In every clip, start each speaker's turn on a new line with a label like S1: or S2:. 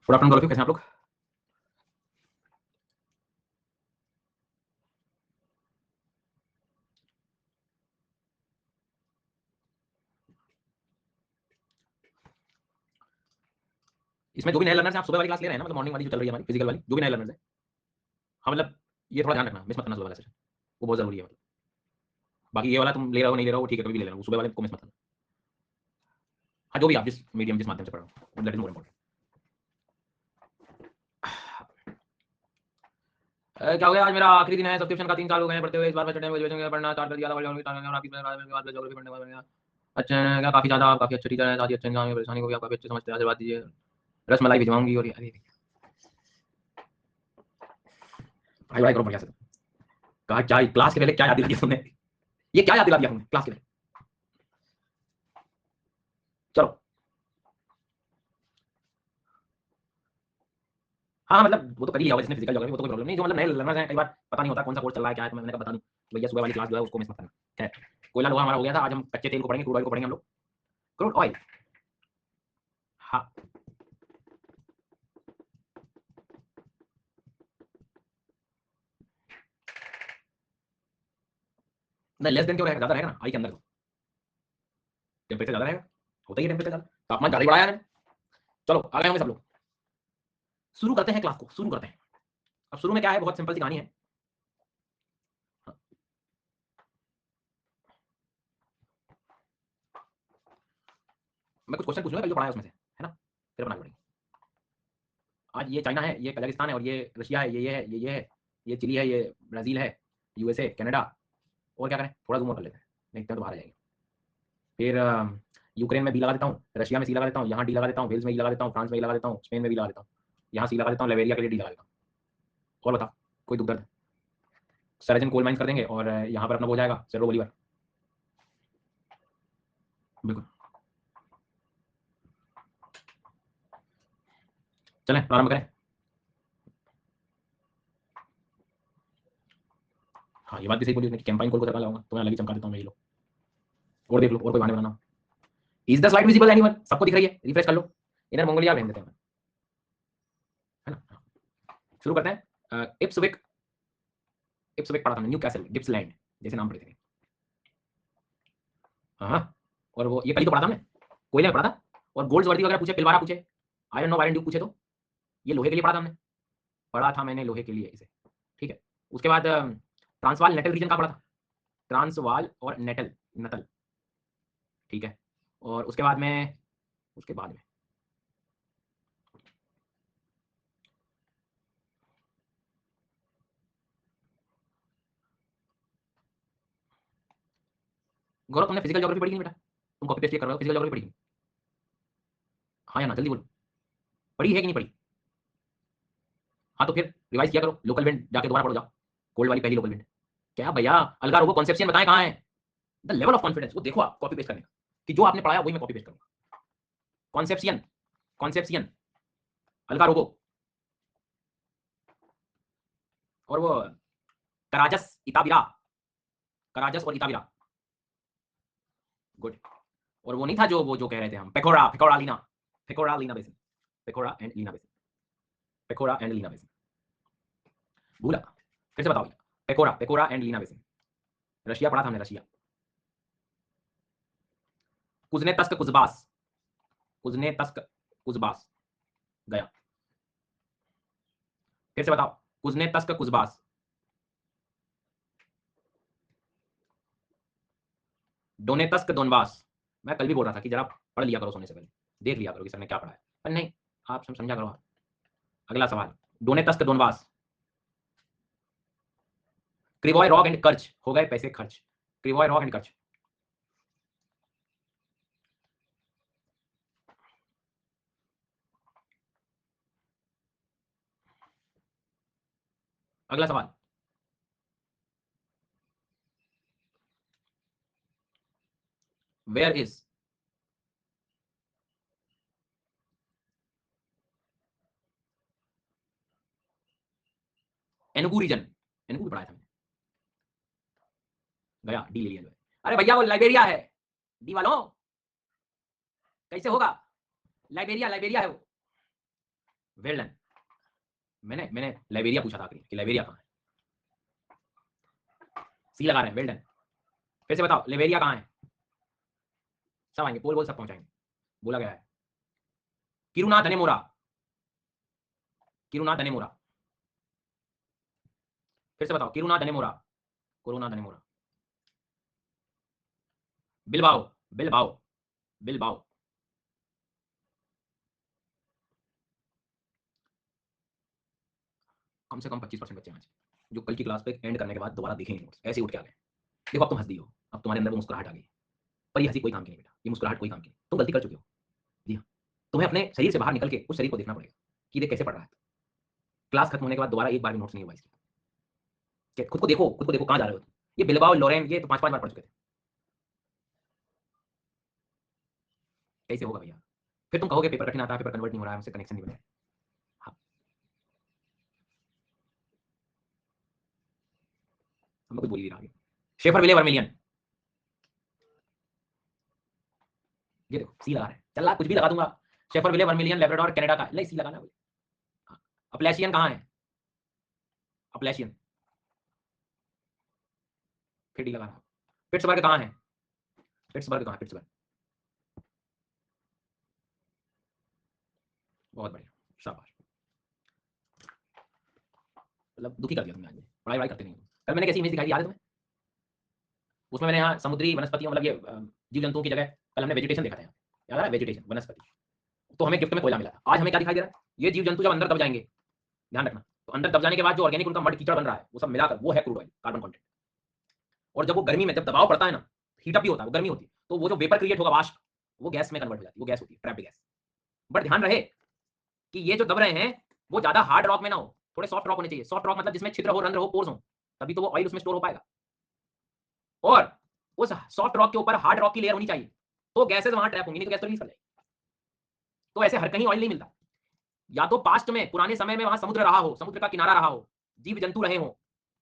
S1: Good afternoon all of you, कैसे हैं आप लोग? इसमें जो भी नए लर्नर्स हैं, आप सुबह वाली क्लास ले रहे हैं ना, मतलब मॉर्निंग वाली जो चल रही है हमारी फिजिकल वाली, जो भी नए लर्नर्स हैं, हाँ मतलब ये थोड़ा ध्यान रखना, मिस मत करना सुबह वाला सेशन, वो बहुत जरूरी है। मतलब बाकी ये वाला तुम ले रहे हो नहीं ले रहे हो वो ठीक है, कभी भी ले लेना, वो सुबह वाले को मिस मत करना। हाँ, जो भी आप जिस मीडियम जिस माध्यम से पढ़ रहे हो, दैट इज मोर इम्पोर्टेंट। क्या हो गया, आज मेरा आखिरी दिन है, सब्सक्रिप्शन का 3 साल हो गए हैं पढ़ते हुए। इस बार मैं चढ़ने में पढ़ना स्टार्ट कर दिया था, ज्योग्राफी पढ़ने का बढ़िया। अच्छा क्या, काफी ज्यादा, काफी अच्छी टीचर है, साथ ही अच्छे इंसान है, परेशानी को भी आप काफी अच्छे समझते हैं, आशीर्वाद दीजिए। रसमलाई भिजवाऊंगी। और अरे भाई भाई करो बढ़िया से। कहा क्या क्लास के पहले क्या याद दिला दिया तुमने? ये क्या याद दिला दिया तुमने क्लास के पहले? चलो हाँ मतलब वो तो कर ही लिया होगा जिसने फिजिकल ज्योग्राफी, वो तो कोई प्रॉब्लम नहीं। जो मतलब नए लर्नर्स हैं, कई बार पता नहीं होता कौन सा कोर्स चल रहा है क्या है, तो मैंने कहा बता दूं तो भैया सुबह वाली क्लास जो है उसको मिस मत करना। खैर, कोयला लोहा हमारा हो गया था, आज हम कच्चे तेल को पढ़ेंगे, क्रूड ऑयल को पढ़ेंगे हम लोग। क्रूड ऑयल, हाँ नहीं लेस देन क्यों रहेगा, ज्यादा रहेगा ना आई के अंदर तो। टेम्परेचर ज्यादा रहेगा, होता ही है टेम्परेचर ज्यादा, तापमान ज्यादा ही बढ़ाया है। चलो आ गए होंगे सब लोग, शुरू करते हैं क्लास को, शुरू करते हैं। अब शुरू में क्या है, बहुत सिंपल सी कहानी है। मैं कुछ क्वेश्चन पूछूंगा जो पढ़ा है उसमें से, है ना, फिर बना पड़ेंगे। आज ये चाइना है, ये कजाकिस्तान है, और ये रशिया है, ये है, ये है, ये चिली है, ये ब्राजील है, यूएसए, कनाडा। और क्या करें, थोड़ा जूम और कर लेते हैं, देखते हैं तो बाहर आ जाएंगे। फिर यूक्रेन में बी लगा देता हूँ, रशिया में सी लगा देता हूँ, यहाँ डी लगा देता हूँ, वेल्स में ई लगा देता हूँ, फ्रांस में ई लगा देता हूँ, स्पेन में भी लगा देता हूँ, यहाँ सी लगा देता हूँ, लाइबेरिया के लिए डी लगा देता हूँ। और बता, कोई दुख दर्द? सरजन कोल माइंस कर देंगे और यहाँ पर अपना हो जाएगा सेरो बोलीवर। बिल्कुल, चलें प्रारंभ करें। हाँ ये बात भी सही बोली कि कैंपाइन कोल को चला लाऊंगा तो मैं अलग ही चमका देता हूँ मैं ये लो। और देख लो, और कोई बहाने बनाना। Is the slide visible anyone? सबको दिख रही है? रिफ्रेश कर लो। इधर मंगोलिया भेज देते हैं, है ना। शुरू करते हैं। इप्सविक, इप्सविक पढ़ा था न्यू कैसल, गिप्सलैंड, जैसे नाम पढ़े थे। हाँ, और वो ये कल तो पढ़ा था हमने, कोयले में पढ़ा था। और गोल्ड वर्दी वगैरह पूछे, पिलवारा पूछे, आयरन नो आयरन ड्यूक पूछे, तो ये लोहे के लिए पढ़ा था हमने, पढ़ा था मैंने लोहे के लिए इसे। ठीक है, उसके बाद ट्रांसवाल नेटल रीजन का पढ़ा था, ट्रांसवाल और नेटल, नतल। ठीक है, और उसके बाद में, उसके बाद में गौरव तुमने फिजिकल ज्योग्राफी पढ़ी नहीं बेटा? तुम कॉपी पेस्ट कर रहे हो, फिजिकल ज्योग्राफी पढ़ी? हाँ या ना, जल्दी बोलो, पढ़ी है कि नहीं पढ़ी? हाँ तो फिर रिवाइज किया करो, लोकल विंड जाके दोबारा पढ़ो जाओ, कोल्ड वाली पहली लोकल विंड। क्या भैया, अलगा रोबो कॉन्सेप्शन बताएं कहाँ है? द लेवल ऑफ कॉन्फिडेंस वो देखो आप कॉपी पेस्ट करने का, कि जो आपने पढ़ाया वही मैं कॉपी पेस्ट करूंगा। कॉन्सेप्शन, कॉन्सेप्शन, अलगा रोबो, और वो कराजस इताबिरा, कराजस और इताबिरा। गुड। और वो नहीं था जो, वो जो कह रहे थे हम, Pechora, Pechora Lena, Pechora Lena basin, Pechora and Lena basin, Pechora and Lena basin, भूला? फिर से बताओ भैया, Pechora, Pechora and Lena basin. Russia पढ़ा था हमने, Russia. Kuznetsk Kuzbas, Kuznetsk Kuzbas, गया। फिर से बताओ, कुजने तस्क कुजबास, डोनेतस्क दोनबास। मैं कल भी बोल रहा था कि जरा पढ़ लिया करो सोने से पहले, देख लिया करो कि सर ने क्या पढ़ा है, पर नहीं, आप समझा करो। अगला सवाल, डोनेतस्क दोनबास, क्रिवॉय रॉक एंड कर्च, हो गए पैसे खर्च, क्रिवॉय रॉक एंड कर्च। अगला सवाल, where is Enugu region? Enugu पढ़ाया था मैंने, गया, डी ले लिया जो है। अरे भैया वो लाइबेरिया है, डी वालों, कैसे होगा? लाइबेरिया, लाइबेरिया है वो, वेल डन। मैंने लाइबेरिया पूछा था आखिरी कि लाइबेरिया कहाँ है। सी लगा रहे हैं, वेल डन। फिर से बताओ लाइबेरिया कहाँ है। सब आएंगे, पोल बोल सब पहुंचाएंगे, बोला गया है। Kiruna Dannemora, Kiruna Dannemora. फिर से बताओ Kiruna Dannemora, Kiruna Dannemora. Bilbao, Bilbao, Bilbao. कम से कम 25% बच्चे हैं आज जो कल की क्लास पे एंड करने के बाद दोबारा देखेंगे नोट्स, ऐसे ही उठ के आ गए। देखो अब तुम हंस दी हो, अब तुम्हारे अंदर वो मुस्कुराहट आ गई, पर ये हंसी कोई काम की नहीं बेटा, ये मुस्कुराहट कोई काम की नहीं, तुम गलती कर चुके हो। जी हाँ, तुम्हें अपने शरीर से बाहर निकल के उस शरीर को देखना पड़ेगा कि देख कैसे पढ़ रहा है। क्लास खत्म होने के बाद दोबारा एक बार भी नोट्स नहीं हुआ इसकी। खुद को देखो, खुद को देखो कहाँ जा रहे हो तुम। ये बिलबाओ लोरेन ये तो 5-5 बार पढ़ चुके थे, कैसे होगा भैया। फिर तुम कहोगे पेपर कठिन आता है, पेपर कन्वर्ट नहीं हो रहा है, उससे कनेक्शन नहीं बन रहा है। हाँ, हम कुछ बोल ही रहा है। शेफर विले वर्मिलियन, ये देखो सी लगा रहे हैं, चल रहा कुछ भी लगा दूंगा। शेफर विले वर्मिलियन लेब्राडोर कनाडा का, ले सी लगाना है। अपलेशियन कहाँ है, अपलेशियन, फिर डी लगाना। पिट्सबर्ग कहाँ है, पिट्सबर्ग कहाँ है, पिट्सबर्ग। बहुत बढ़िया, शाबाश। मतलब दुखी कर दिया तुमने आज, पढ़ाई वढ़ाई करते नहीं हो। कल मैंने कैसी इमेज दिखाई, याद है तुम्हें। उसमें मैंने यहाँ समुद्री वनस्पतियों मतलब ये जीव जंतुओं की जगह कल हमने वेजिटेशन देखा था यहाँ, याद है वेजिटेशन वनस्पति। तो हमें गिफ्ट में कोयला मिला था। आज हमें क्या दिखाई दे रहा है, ये जीव जंतु जब अंदर दब जाएंगे, ध्यान रखना, तो अंदर दब जाने के बाद जो ऑर्गेनिक उनका मड कीचड़ बन रहा है वो सब मिलाकर वो है क्रूड ऑयल, कार्बन कंटेंट। और जब वो गर्मी में जब दबाव पड़ता है ना, हीटअप भी होता है, वो गर्मी होती है, तो वो जो वेपर क्रिएट होगा वाष्प, वो गैस में कन्वर्ट हो जाती है, वो गैस होती है, ट्रैप्ड गैस। बट ध्यान रहे कि ये जो दब रहे हैं वो ज्यादा हार्ड रॉक में ना हो, थोड़े सॉफ्ट रॉक होने चाहिए। सॉफ्ट रॉक मतलब जिसमें छिद्र हो, रंध्र हो, पोर्स हो, तभी तो वो ऑयल उसमें स्टोर हो पाएगा। और उस सॉफ्ट रॉक के ऊपर हार्ड रॉक की लेयर होनी चाहिए, तो गैसेस वहां ट्रैप होंगी, नहीं तो गैस तो रिलीज कर जाएगी। तो ऐसे हर कहीं ऑयल नहीं मिलता। या तो पास्ट में पुराने समय में वहां समुद्र रहा हो, समुद्र का किनारा रहा हो, जीव जंतु रहे हो,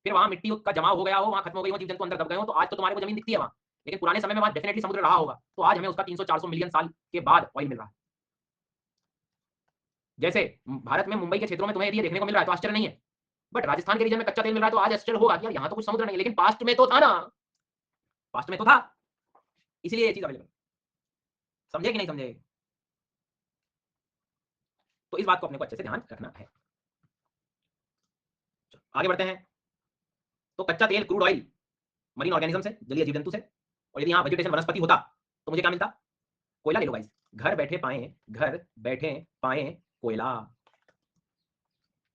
S1: फिर वहां मिट्टी का जमाव हो गया हो, वहां खत्म हो गई हो, जीव जंतु अंदर दब गए हो, तो आज तो तुम्हारे को जमीन दिखती है वहां। लेकिन पुराने समय में वहां डेफिनेटली समुद्र रहा होगा, तो आज हमें उसका 300-400 मिलियन साल के बाद ऑयल मिल रहा है। जैसे भारत में मुंबई के क्षेत्रों में तुम्हें यदि देखने को मिल रहा है तो आश्चर्य नहीं है, बट राजस्थान के रीजन में कच्चा तेल मिल रहा है तो आज आश्चर्य होगा कि यार यहाँ तो कुछ समुद्र नहीं है, लेकिन पास्ट में तो था ना, पास्ट में तो था, इसलिए ये चीज अवेलेबल। समझे कि नहीं समझे। तो इस बात को अपने को अच्छे से ध्यान रखना है। आगे बढ़ते हैं। तो कच्चा तेल क्रूड ऑयल मरीन ऑर्गेनिज्म से, जलीय जीव जंतु से, और यदि यहाँ वेजिटेशन वनस्पति होता तो मुझे क्या मिलता, कोयला ले लो गाइस, घर बैठे पाए, घर बैठे पाए कोयला।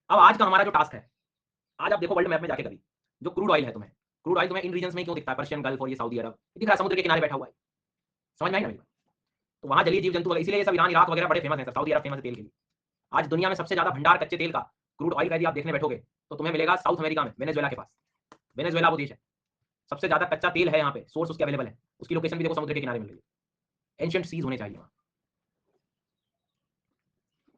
S1: अब आज का हमारा जो टास्क है, आज आप देखो वर्ल्ड मैप में जाके कभी, जो क्रूड ऑयल है तुम्हें, क्रूड ऑयल तुम्हें इन रीजन में क्यों दिखता है, पर्शियन गल्फ और ये सऊदी अरब दिख रहा है, समुद्र के किनारे बैठा हुआ है। समझ में आई ना। तो वहां जलीय जीव जंतु, इसीलिए सब ईरान इराक वगैरह बड़े फेमस है, सऊदी अरब फेमस है तेल के लिए। आज दुनिया में सबसे ज्यादा भंडार कच्चे तेल का, क्रूड ऑयल का यदि आप देखने बैठोगे तो तुम्हें मिलेगा साउथ अमेरिका में, वेनेजुएला के पास। वेनेजुएला वो देश है, सबसे ज्यादा कच्चा तेल है यहाँ पे, सोर्स उसके अवेलेबल है, उसकी लोकेशन भी देखो समुद्र के किनारे मिल रही है। एंशिएंट सीज होने चाहिए वहां।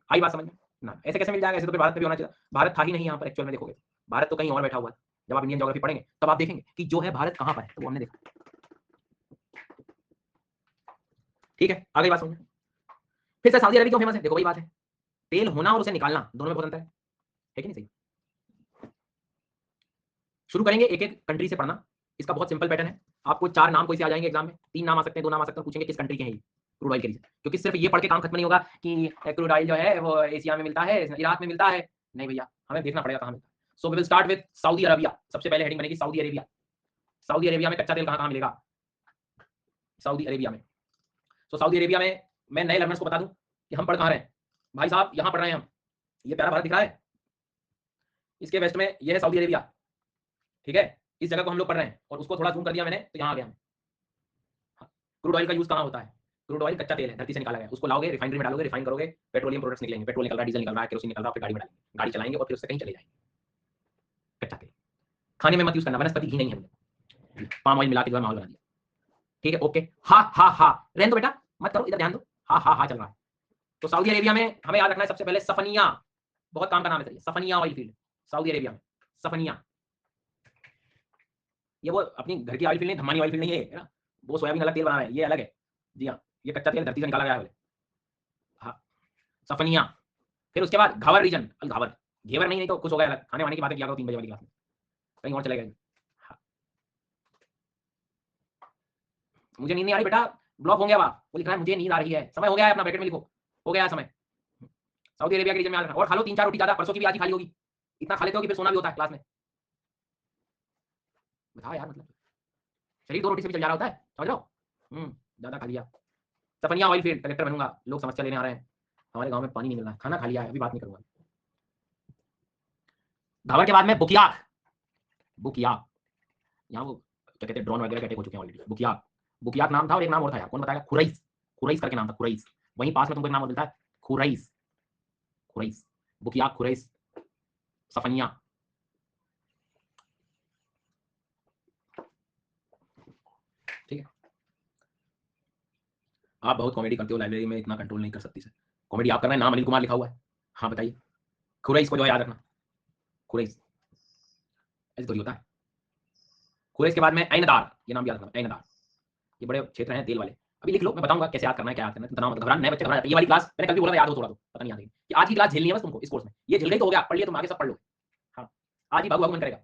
S1: आई बात समझ में ना, ऐसे कैसे मिल जाएगा, ऐसे तो फिर भारत में भी होना चाहिए। भारत था ही नहीं यहाँ पर एक्चुअल में, देखोगे भारत तो कहीं और बैठा हुआ है। जब आप इंडियन ज्योग्राफी पढ़ेंगे तब आप देखेंगे कि जो है भारत कहाँ पर है, तो वो हमने देखा। ठीक है, आगे बात समझ। फिर से सऊदी अरब क्यों फेमस है, देखो वही बात है, तेल होना और उसे निकालना दोनों में बहुत अंतर है कि नहीं सही। शुरू करेंगे एक एक कंट्री से पढ़ना। इसका बहुत सिंपल पैटर्न है, आपको 4 नाम कोई से आ जाएंगे एग्जाम में, 3 नाम आ सकते हैं, 2 नाम आ सकते हैं, पूछेंगे किस कंट्री के हैं ये क्रूड ऑयल के रीजन। क्योंकि सिर्फ ये पढ़ के काम खत्म नहीं होगा कि क्रूड ऑयल जो है वो एशिया में मिलता है, इराक में मिलता है, नहीं भैया, हमें देखना पड़ेगा कहाँ मिलता है। So we will start with Saudi Arabia, सबसे पहले हेडिंग बनेगी सऊदी अरेबिया। सऊदी अरेबिया में कच्चा तेल कहाँ कहाँ मिलेगा, सऊदी अरेबिया में। तो सऊदी अरेबिया में मैं नए लर्नर्स को बता दूं कि हम पढ़ कहाँ रहे हैं, भाई साहब यहाँ पढ़ रहे हैं हम, ये प्यारा भारत दिख रहा है, इसके वेस्ट में ये है सऊदी अरेबिया, ठीक है, इस जगह को हम लोग पढ़ रहे हैं, और उसको थोड़ा जूम कर दिया मैंने तो यहाँ आ गया। क्रूड ऑयल का यूज कहाँ होता है, क्रूड ऑयल कच्चा तेल है, धरती से निकाला गया, उसको लाओगे रिफाइनरी में डालोगे, रिफाइन करोगे, पेट्रोलियम प्रोडक्ट्स निकलेंगे, पेट्रोल निकल रहा है, डीजल निकल रहा है, केरोसिन निकल रहा है, फिर गाड़ी में डालेंगे, गाड़ी चलाएंगे और फिर उससे कहीं चले जाएंगे। कच्चा तेल खाने में मत यूज करना, वनस्पति घी नहीं है, पाम ऑयल मिला के जो है माहौल बना दिया। ठीक है, ओके, हा हा हा, रहने दो बेटा, मत करो, इधर ध्यान दो, हा हा हा चल रहा है। तो सऊदी अरेबिया में हमें याद रखना है सबसे पहले सफनिया, बहुत काम का नाम है सफनिया ऑयल फील्ड, सऊदी अरेबिया में सफनिया। ये वो अपनी घर की ऑयल फील्ड नहीं, धमानी ऑयल फील्ड नहीं है ना, वो सोयाबीन अलग तेल बना रहा है, ये अलग है। जी हाँ, ये कच्चा तेल धरती से निकाला गया है। हाँ, सफनिया, फिर उसके बाद घावर रीजन, घावर घेवर नहीं तो कुछ हो गया अलग, खाने वाने की बातें किया करो 3 बजे वाली क्लास में, कहीं और चले गए। हाँ। मुझे नींद नहीं आ रही बेटा, ब्लॉक हो गया वहां, वो लिख रहा है मुझे नींद आ रही है, समय हो गया है, अपना ब्रैकेट में लिखो, हो गया है समय। सऊदी अरेबिया के रीजन में याद रखना, और खा लो 3-4 रोटी ज्यादा, परसों की भी आज ही खाली होगी, इतना खा लेते हो कि फिर सोना भी होता है क्लास में। बताओ यार, मतलब शरीर 2 रोटी से भी चल जा रहा होता है, समझ रहे हो। ज्यादा खा लिया। सफनिया ऑयल फील्ड कलेक्टर बनूंगा, लोग समस्या लेने आ रहे हैं, हमारे गांव में पानी नहीं मिल रहा, खाना खा लिया है, अभी बात नहीं करूंगा। घावर के बाद में बुकियाक, बुकियाक, यहाँ वो क्या कहते हैं ड्रोन वगैरह अटैक हो चुके हैं ऑलरेडी। बुकियाक, बुकियाक नाम था, और एक नाम और था यार, कौन बताएगा, खुरैस, खुरैस करके नाम था, खुरैस। वहीं पास में तुमको एक नाम और मिलता है, खुरैस, खुरैस, बुकियाक, खुरैस, सफनिया। ठीक है, आप बहुत कॉमेडी करते हो, लाइब्रेरी में इतना कंट्रोल नहीं कर सकती सर, कॉमेडी आप कर रहे हैं, नाम अनिल कुमार लिखा हुआ है। हाँ बताइए, खुरैस को जो है याद रखना, खुरैस, ऐसे थोड़ी होता है। खुरैस के बाद में ऐनदार, ये नाम याद रखना, ऐनदार, ये बड़े क्षेत्र हैं तेल वाले, अभी लिख लो, मैं बताऊंगा कैसे याद करना है, क्या याद करना है, तनाव मत, घबराना, नए बच्चे घबरा जाते हैं, ये वाली क्लास मैंने कल भी बोला था, याद हो थोड़ा तो, पता नहीं याद है कि आज की क्लास झेलनी है बस तुमको इस कोर्स में, ये झेल गई तो हो गया, पढ़ लिया तुम आगे सब पढ़ लो। हाँ, आज ही भागू भागू मन करेगा।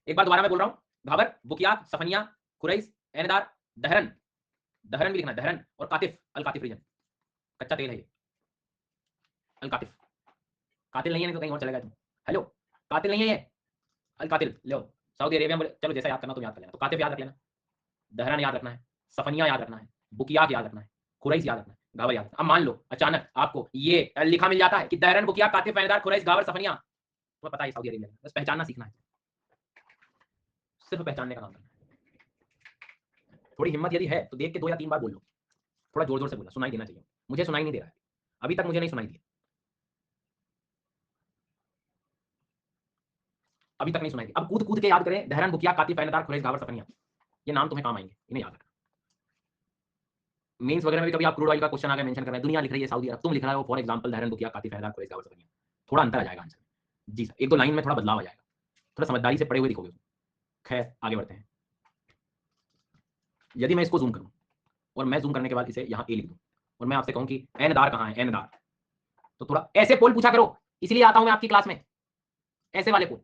S1: एक बार दोबारा मैं बोल रहा हूँ, घाबर, बुकिया, सफनिया, खुरैस, ऐनदार, दहरन, दहरन भी लिखना, दहरन, और कातिफ, अल कातिफ रीजन, कच्चा तेल है ये, अल कातिफ, कातिल नहीं है, नहीं तो कहीं और चलेगा तुम, हेलो, कातिल नहीं है ये, अल कातिल लो, सऊदी अरेबिया में, चलो जैसा याद करना तुम याद कर लेना, तो कातिफ याद रख लेना, दहरन याद रखना है, सफनिया याद रखना है, बुकियाक याद रखना है, खुरैस याद रखना है, गावर याद रखना। अब मान लो अचानक आपको ये लिखा मिल जाता है कि दहरन, बुकियाक, कातिफ, ऐनदार, खुरैस, गावर, सफनिया, तुम्हें पता है सऊदी अरेबिया, बस पहचानना सीखना है, सिर्फ पहचानने का काम करना है। थोड़ी हिम्मत यदि है तो देख के 2 या 3 बार बोल लो, थोड़ा जोर जोर से बोलना, सुनाई देना चाहिए, मुझे सुनाई नहीं दे रहा है, अभी तक मुझे नहीं सुनाई दिया, अभी तक नहीं सुनाई दिया। अब कूद कूद के याद करें, दहरन, बुकिया, कातिफ, ऐनदार, खुरैस, गावर, सफनिया, ये नाम तुम्हें काम आएंगे, इन्हें याद रखना। मेंस वगैरह में भी कभी आप क्रूड ऑयल का क्वेश्चन आगे मेंशन कर रहे हैं, दुनिया लिख रही है सऊदी अरब, तुम लिख रहे हो फॉर एग्जांपल दहरन, बुकिया, कातिफ, ऐनदार, खुरैस, गावर, सफनिया, थोड़ा अंतर आ जाएगा आंसर में। जी सर, 1-2 लाइन में थोड़ा बदलाव आ जाएगा, थोड़ा समझदारी से पढ़े हुए दिखोगे। खैर आगे बढ़ते हैं। यदि मैं इसको जूम करूं और मैं जूम करने के बाद इसे यहाँ ए लिख दूं और मैं आपसे कहूं कि ऐनदार कहाँ है, ऐनदार, तो थोड़ा ऐसे पोल पूछा करो, इसलिए आता हूं मैं आपकी क्लास में, ऐसे वाले पोल।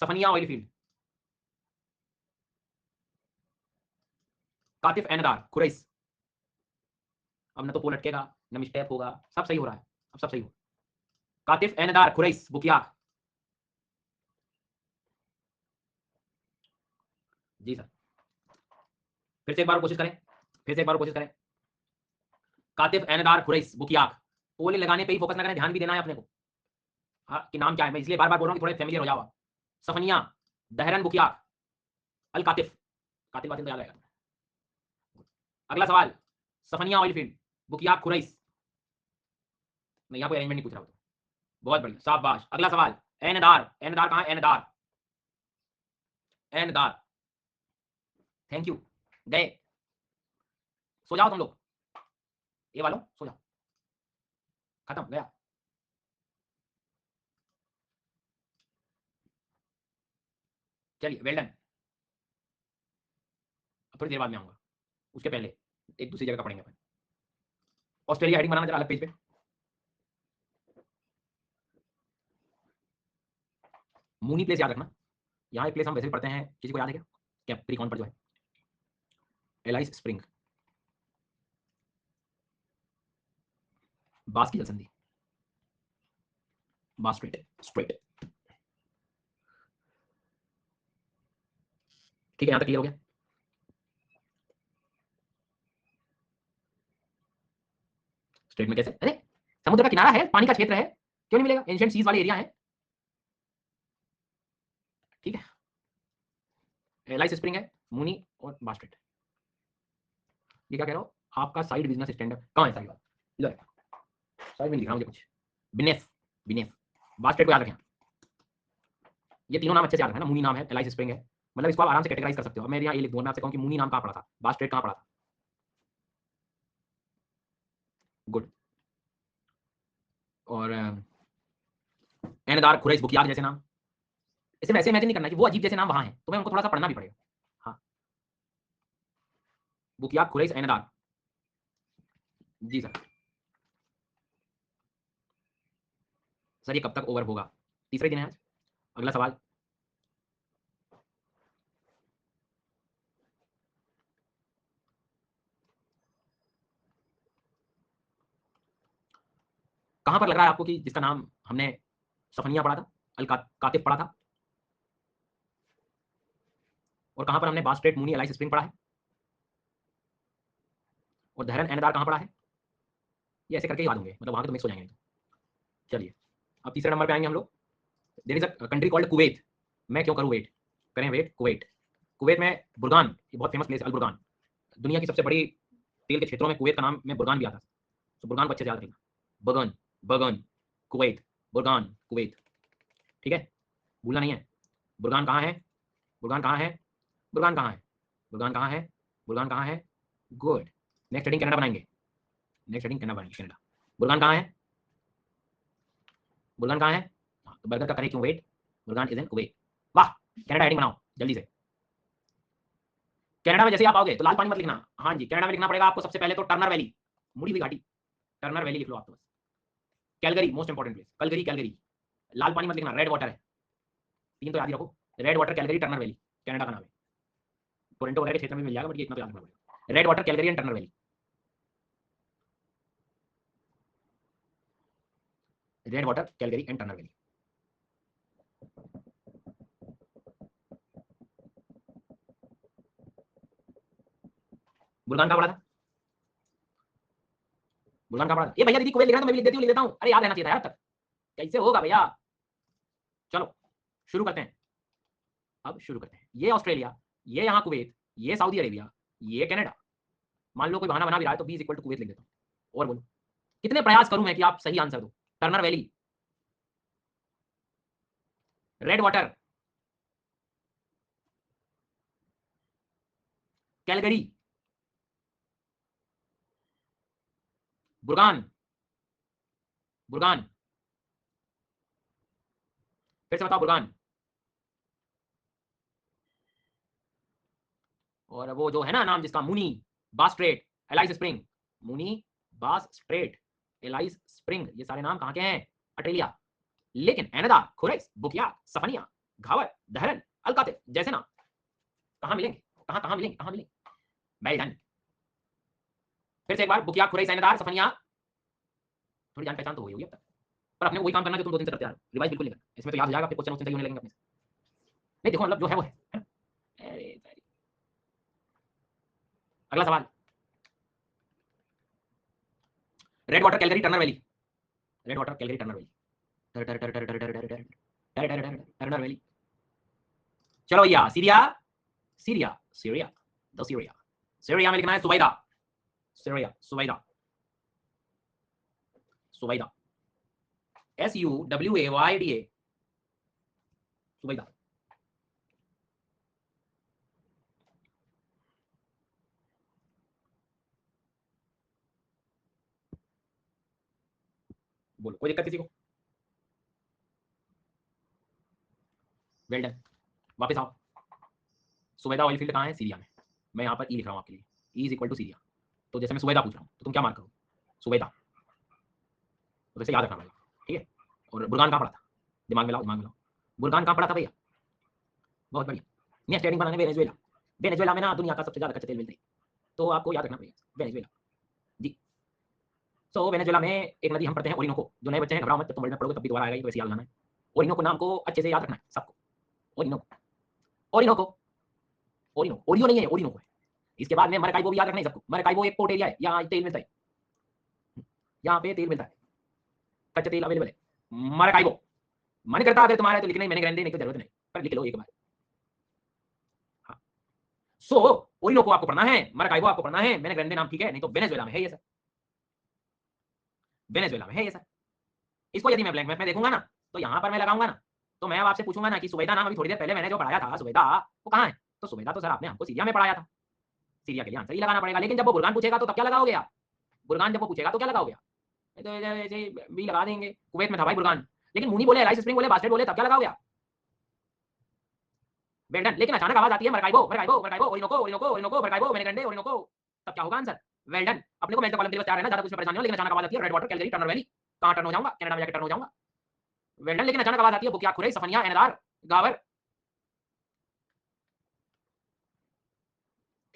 S1: सफनिया ऑयल फील्ड, कातिफ, ऐनदार, खुरैस, अब ना तो पोल अटकेगा ना मिस्टेक होगा, सब सही हो रहा है, अब सब सही हो। कातिफ, ऐनदार, खुरैस, बुकिया, जी सर, फिर से एक बार कोशिश करें, फिर से एक बार कोशिश करें, कातिफ, ऐनदार, खुरैस, बुकिया, पोल लगाने पे ही फोकस ना करें, ध्यान भी देना है अपने को, हाँ कि नाम क्या है, मैं इसलिए बार बार बोल रहा हूँ कि थोड़े फेमिलियर हो जाओ। सफनिया, दहरन, बुकिया, अल कातिफ, कातिल बातिल तो याद आएगा। अगला सवाल, सफनिया ऑयल फील्ड, बुकिया, खुरैस, मैं यहाँ कोई अरेंजमेंट नहीं पूछ रहा हूँ, बहुत बढ़िया, शाबाश। अगला सवाल, ऐनदार, ऐनदार कहाँ है, ऐनदार, ऐनदार, थैंक यू, गए, सो जाओ तुम लोग, ये वालों सो जाओ, खत्म, गया। चलिए वेल डन, थोड़ी देर बाद में आऊंगा, उसके पहले एक दूसरी जगह का पढ़ेंगे अपन। ऑस्ट्रेलिया हेडिंग बनाना जरा अलग पेज पे, मूनी प्लेस याद रखना, यहाँ एक प्लेस हम वैसे भी पढ़ते हैं, किसी को याद है क्या, कैप्रिकॉन पर जो है एलाइस स्प्रिंग, बास की जलसंधि, बास स्ट्रेट, स्ट्रेट, ठीक है, यहाँ तक क्लियर हो गया। स्ट्रेट में कैसे, अरे समुद्र का किनारा है, पानी का क्षेत्र है, क्यों नहीं मिलेगा, एंशिएंट सीज वाले एरिया है, ठीक है। एलाइस स्प्रिंग है, मूनी और बास स्ट्रेट। ये क्या कह रहा हो, आपका साइड बिजनेस स्टैंडर्ड कहाँ है, साइड वाला इधर, साइड में लिख रहा हूँ मुझे कुछ, बिनेफ, बिनेफ, बास स्ट्रेट को याद रखें, ये तीनों नाम अच्छे से याद रखना ना, मूनी नाम है, एलाइस स्प्रिंग है, मतलब इसको आप आराम से कैटेगराइज कर सकते हो। अब मैं यहाँ ये लिख दूंगा, मैं आपसे कहूँ कि मूनी नाम कहाँ पड़ा था, बास स्ट्रेट कहाँ पड़ा था, गुड। और ऐनदार, खुरैस, बुकियाक जैसे नाम, इसे वैसे इमेजिन नहीं करना कि वो अजीब जैसे नाम वहां है, तुम्हें उनको थोड़ा सा पढ़ना भी पड़ेगा। हाँ, बुकियाक, खुरैस, ऐनदार, जी सर, सर ये कब तक ओवर होगा? तीसरे दिन है आज। अगला सवाल, कहां पर लग रहा है आपको कि जिसका नाम हमने सफनिया पढ़ा था, अल कातिफ पढ़ा था, और कहां पर हमने बास स्ट्रेट, मूनी, एलाइस स्प्रिंग पढ़ा है, और धहरन एनदार कहां पढ़ा है? ये ऐसे करके याद होंगे, मतलब वहां के तो मिक्स हो जाएंगे। चलिए अब तीसरे नंबर पे आएंगे हम लोग। There is a country called Kuwait. मैं क्यों करूं वेट, करें वेट। कुवैत, कुवैत में बुरगान, ये बहुत फेमस प्लेस है, अल बुरगान। दुनिया की सबसे बड़ी तेल के क्षेत्रों में कुवैत का नाम में बुरगान भी आता है, तो बुरगान को अच्छे से याद रखना। बर्गन, बर्गन, कुवैत, बुरगान, कुवैत, ठीक है, भूलना नहीं है। बुरगान कहाँ है? बुरगान कहाँ है? बुरगान कहाँ है? बुरगान कहाँ है? बुरगान कहाँ है? गुड। नेक्स्ट हेडिंग कनाडा बनाएंगे, नेक्स्ट हेडिंग कनाडा बनाएंगे, कनाडा। बुरगान कहाँ है? बुरगान कहाँ है? हाँ, तो बर्गर का करें क्यों wait? Burgan is in Kuwait. वाह, कनाडा हेडिंग बनाओ जल्दी से। कनाडा में जैसे आप आओगे तो लाल पानी मत लिखना, हाँ जी, कनाडा में लिखना पड़ेगा आपको सबसे पहले तो टर्नर वैली, मुड़ी हुई घाटी, टर्नर वैली लिख लो आप तो बस। Calgary most important place, Calgary, Calgary. लाल पानी मत लिखना, रेड वाटर है, तीन तो याद ही रखो, red water, Calgary, Turner valley, Canada का नाम है। टोरंटो वगैरह के क्षेत्र में मिल जाएगा, बट ये इतना तो याद रखना पड़ेगा। Red water, Calgary and Turner Valley. Red water, Calgary and Turner Valley. Burgan का पड़ा था, बुरगान का पड़ा था। ये भैया दीदी कुवैत लिख रहा है तो मैं भी लिख देती हूँ, लिख देता हूँ। अरे याद रहना चाहिए था यार तक, कैसे होगा भैया? चलो शुरू करते हैं, अब शुरू करते हैं। ये ऑस्ट्रेलिया, ये यहाँ कुवैत, ये सऊदी अरेबिया, ये कनाडा। मान लो कोई बहाना बना भी रहा है तो B is equal to Kuwait लिख देता हूँ। और बोलो कितने प्रयास करूं मैं कि आप सही आंसर दो। Turner Valley, red water, Calgary, Burgan, Burgan, फिर से बताओ बुरगान। और वो जो है ना नाम जिसका, मूनी, बास स्ट्रेट, एलाइस स्प्रिंग, मूनी, बास स्ट्रेट, एलाइस स्प्रिंग, ये सारे नाम कहां के हैं? ऑस्ट्रेलिया। लेकिन एनदा, खुरैस, बुकिया, सफनिया, घावर, दहरन, अलकातिफ जैसे नाम कहां मिलेंगे? कहां कहां मिलेंगे? कहां मिलेंगे? Well done. फिर से एक बार, बुकिया, खुरैस, एनदार, सफनिया। थोड़ी जान पहचान तो हुई होगी अब तक, पर अपने वही काम करना जो तुम 2 दिन से करते आ रहे हो, रिवाइज बिल्कुल नहीं करना, इसमें तो याद हो जाएगा, फिर क्वेश्चन सही होने लगेंगे अपने से। नहीं देखो मतलब जो है वो है। अरे अगला सवाल, Red water, Calgary, Turner Valley, red water, Calgary, Turner valley, Turner valley. चलो भैया, Syria, Syria, Syria, the Syria, Syria में लिखना है सुवैदा, सीरिया, सुवैदा, सुवैदा, SUWAYDA, सुवैदा। बोलो कोई दिक्कत किसी को? Well done. वापस आओ, सुवैदा ऑयल फील्ड कहाँ है? सीरिया में। मैं यहाँ पर ई लिख रहा हूँ आपके लिए, E is equal to Syria. तो जैसे मैं सुवैदा पूछ रहा हूँ तो तुम क्या मार्क करो? सुवैदा, तो वैसे याद रखना भाई, ठीक है। और बुरगान कहाँ पड़ा था? दिमाग में लाओ, दिमाग में लाओ, बुरगान कहाँ पड़ा था भैया? बहुत बढ़िया। नेक्स्ट हेडिंग बनाने वेनेजुएला, वेनेजुएला में ना दुनिया का सबसे ज्यादा कच्चा तेल मिलता है, तो आपको याद रखना पड़ेगा वेनेजुएला जी। सो वेनेजुएला में एक नदी हम पढ़ते हैं ओरिनोको, जो नए बच्चे हैं घबराओ मत, तुम वर्ल्ड में पढ़ोगे तब भी दोबारा आएगा, ये तो वैसे याद रहना है। ओरिनोको नाम को अच्छे से याद रखना है सबको, ओरिनोको, ओरिनोको, ओरिनो, ओरियो नहीं है, ओरिनोको है। इसके बाद में मरकाइबो भी याद रखना है सबको, मरकाइबो एक पोर्ट एरिया है, यहाँ तेल मिलता है, यहाँ पे तेल मिलता है, कच्चा तेल अवेलेबल है, मरकाइबो। मन करता अगर तुम्हारा तो लिखने मैंने ग्रेंडे, नहीं तो जरूरत नहीं, पर लिख लो एक बार। हाँ। सो ओरिनोको आपको पढ़ना है, मरकाइबो आपको पढ़ना है, मैंने ग्रेंडे नाम ठीक है, नहीं तो वेनेजुएला में है ये सर, वेनेजुएला में है ये सर। इसको यदि मैं ब्लैंक मैप में देखूंगा ना, तो यहाँ पर मैं लगाऊंगा ना, तो मैं अब आपसे पूछूंगा ना कि सुबेदा नाम अभी थोड़ी देर पहले मैंने जो पढ़ाया था, सुबेदा वो कहाँ है? तो सुबेदा तो सर आपने हमको सीरिया में पढ़ाया था, सीरिया के लिए आंसर ही लगाना पड़ेगा। लेकिन जब वो बुरगान पूछेगा तो तब क्या लगाओगे आप? बुरगान जब वो पूछेगा तो क्या लगाओगे आप? तो ऐसे भी लगा देंगे, कुवैत में था भाई बुरगान, लेकिन मुनी बोले, एलाइस स्प्रिंग बोले, बास्टेट बोले, तब क्या लगाओगे आप? वेल्डन। लेकिन अचानक आवाज आती है मरकाइबो, मरकाइबो, मरकाइबो, ओरिनोको, ओरिनोको, ओरिनोको, मरकाइबो, मेनेग्रेंडे, ओरिनोको, तब क्या होगा आंसर? वेल्डन। अपने को मैं कॉलम दिवस तैयार है ना, ज्यादा कुछ परेशानी हो, लेकिन अचानक आवाज आती है red water, Calgary, Turner valley, कहां टर्न हो जाऊंगा? कनाडा में जाके टर्न हो जाऊंगा। वेल्डन, लेकिन अचानक आवाज आती है बुकिया, खुरैश, सफनिया, एनदार, गावर।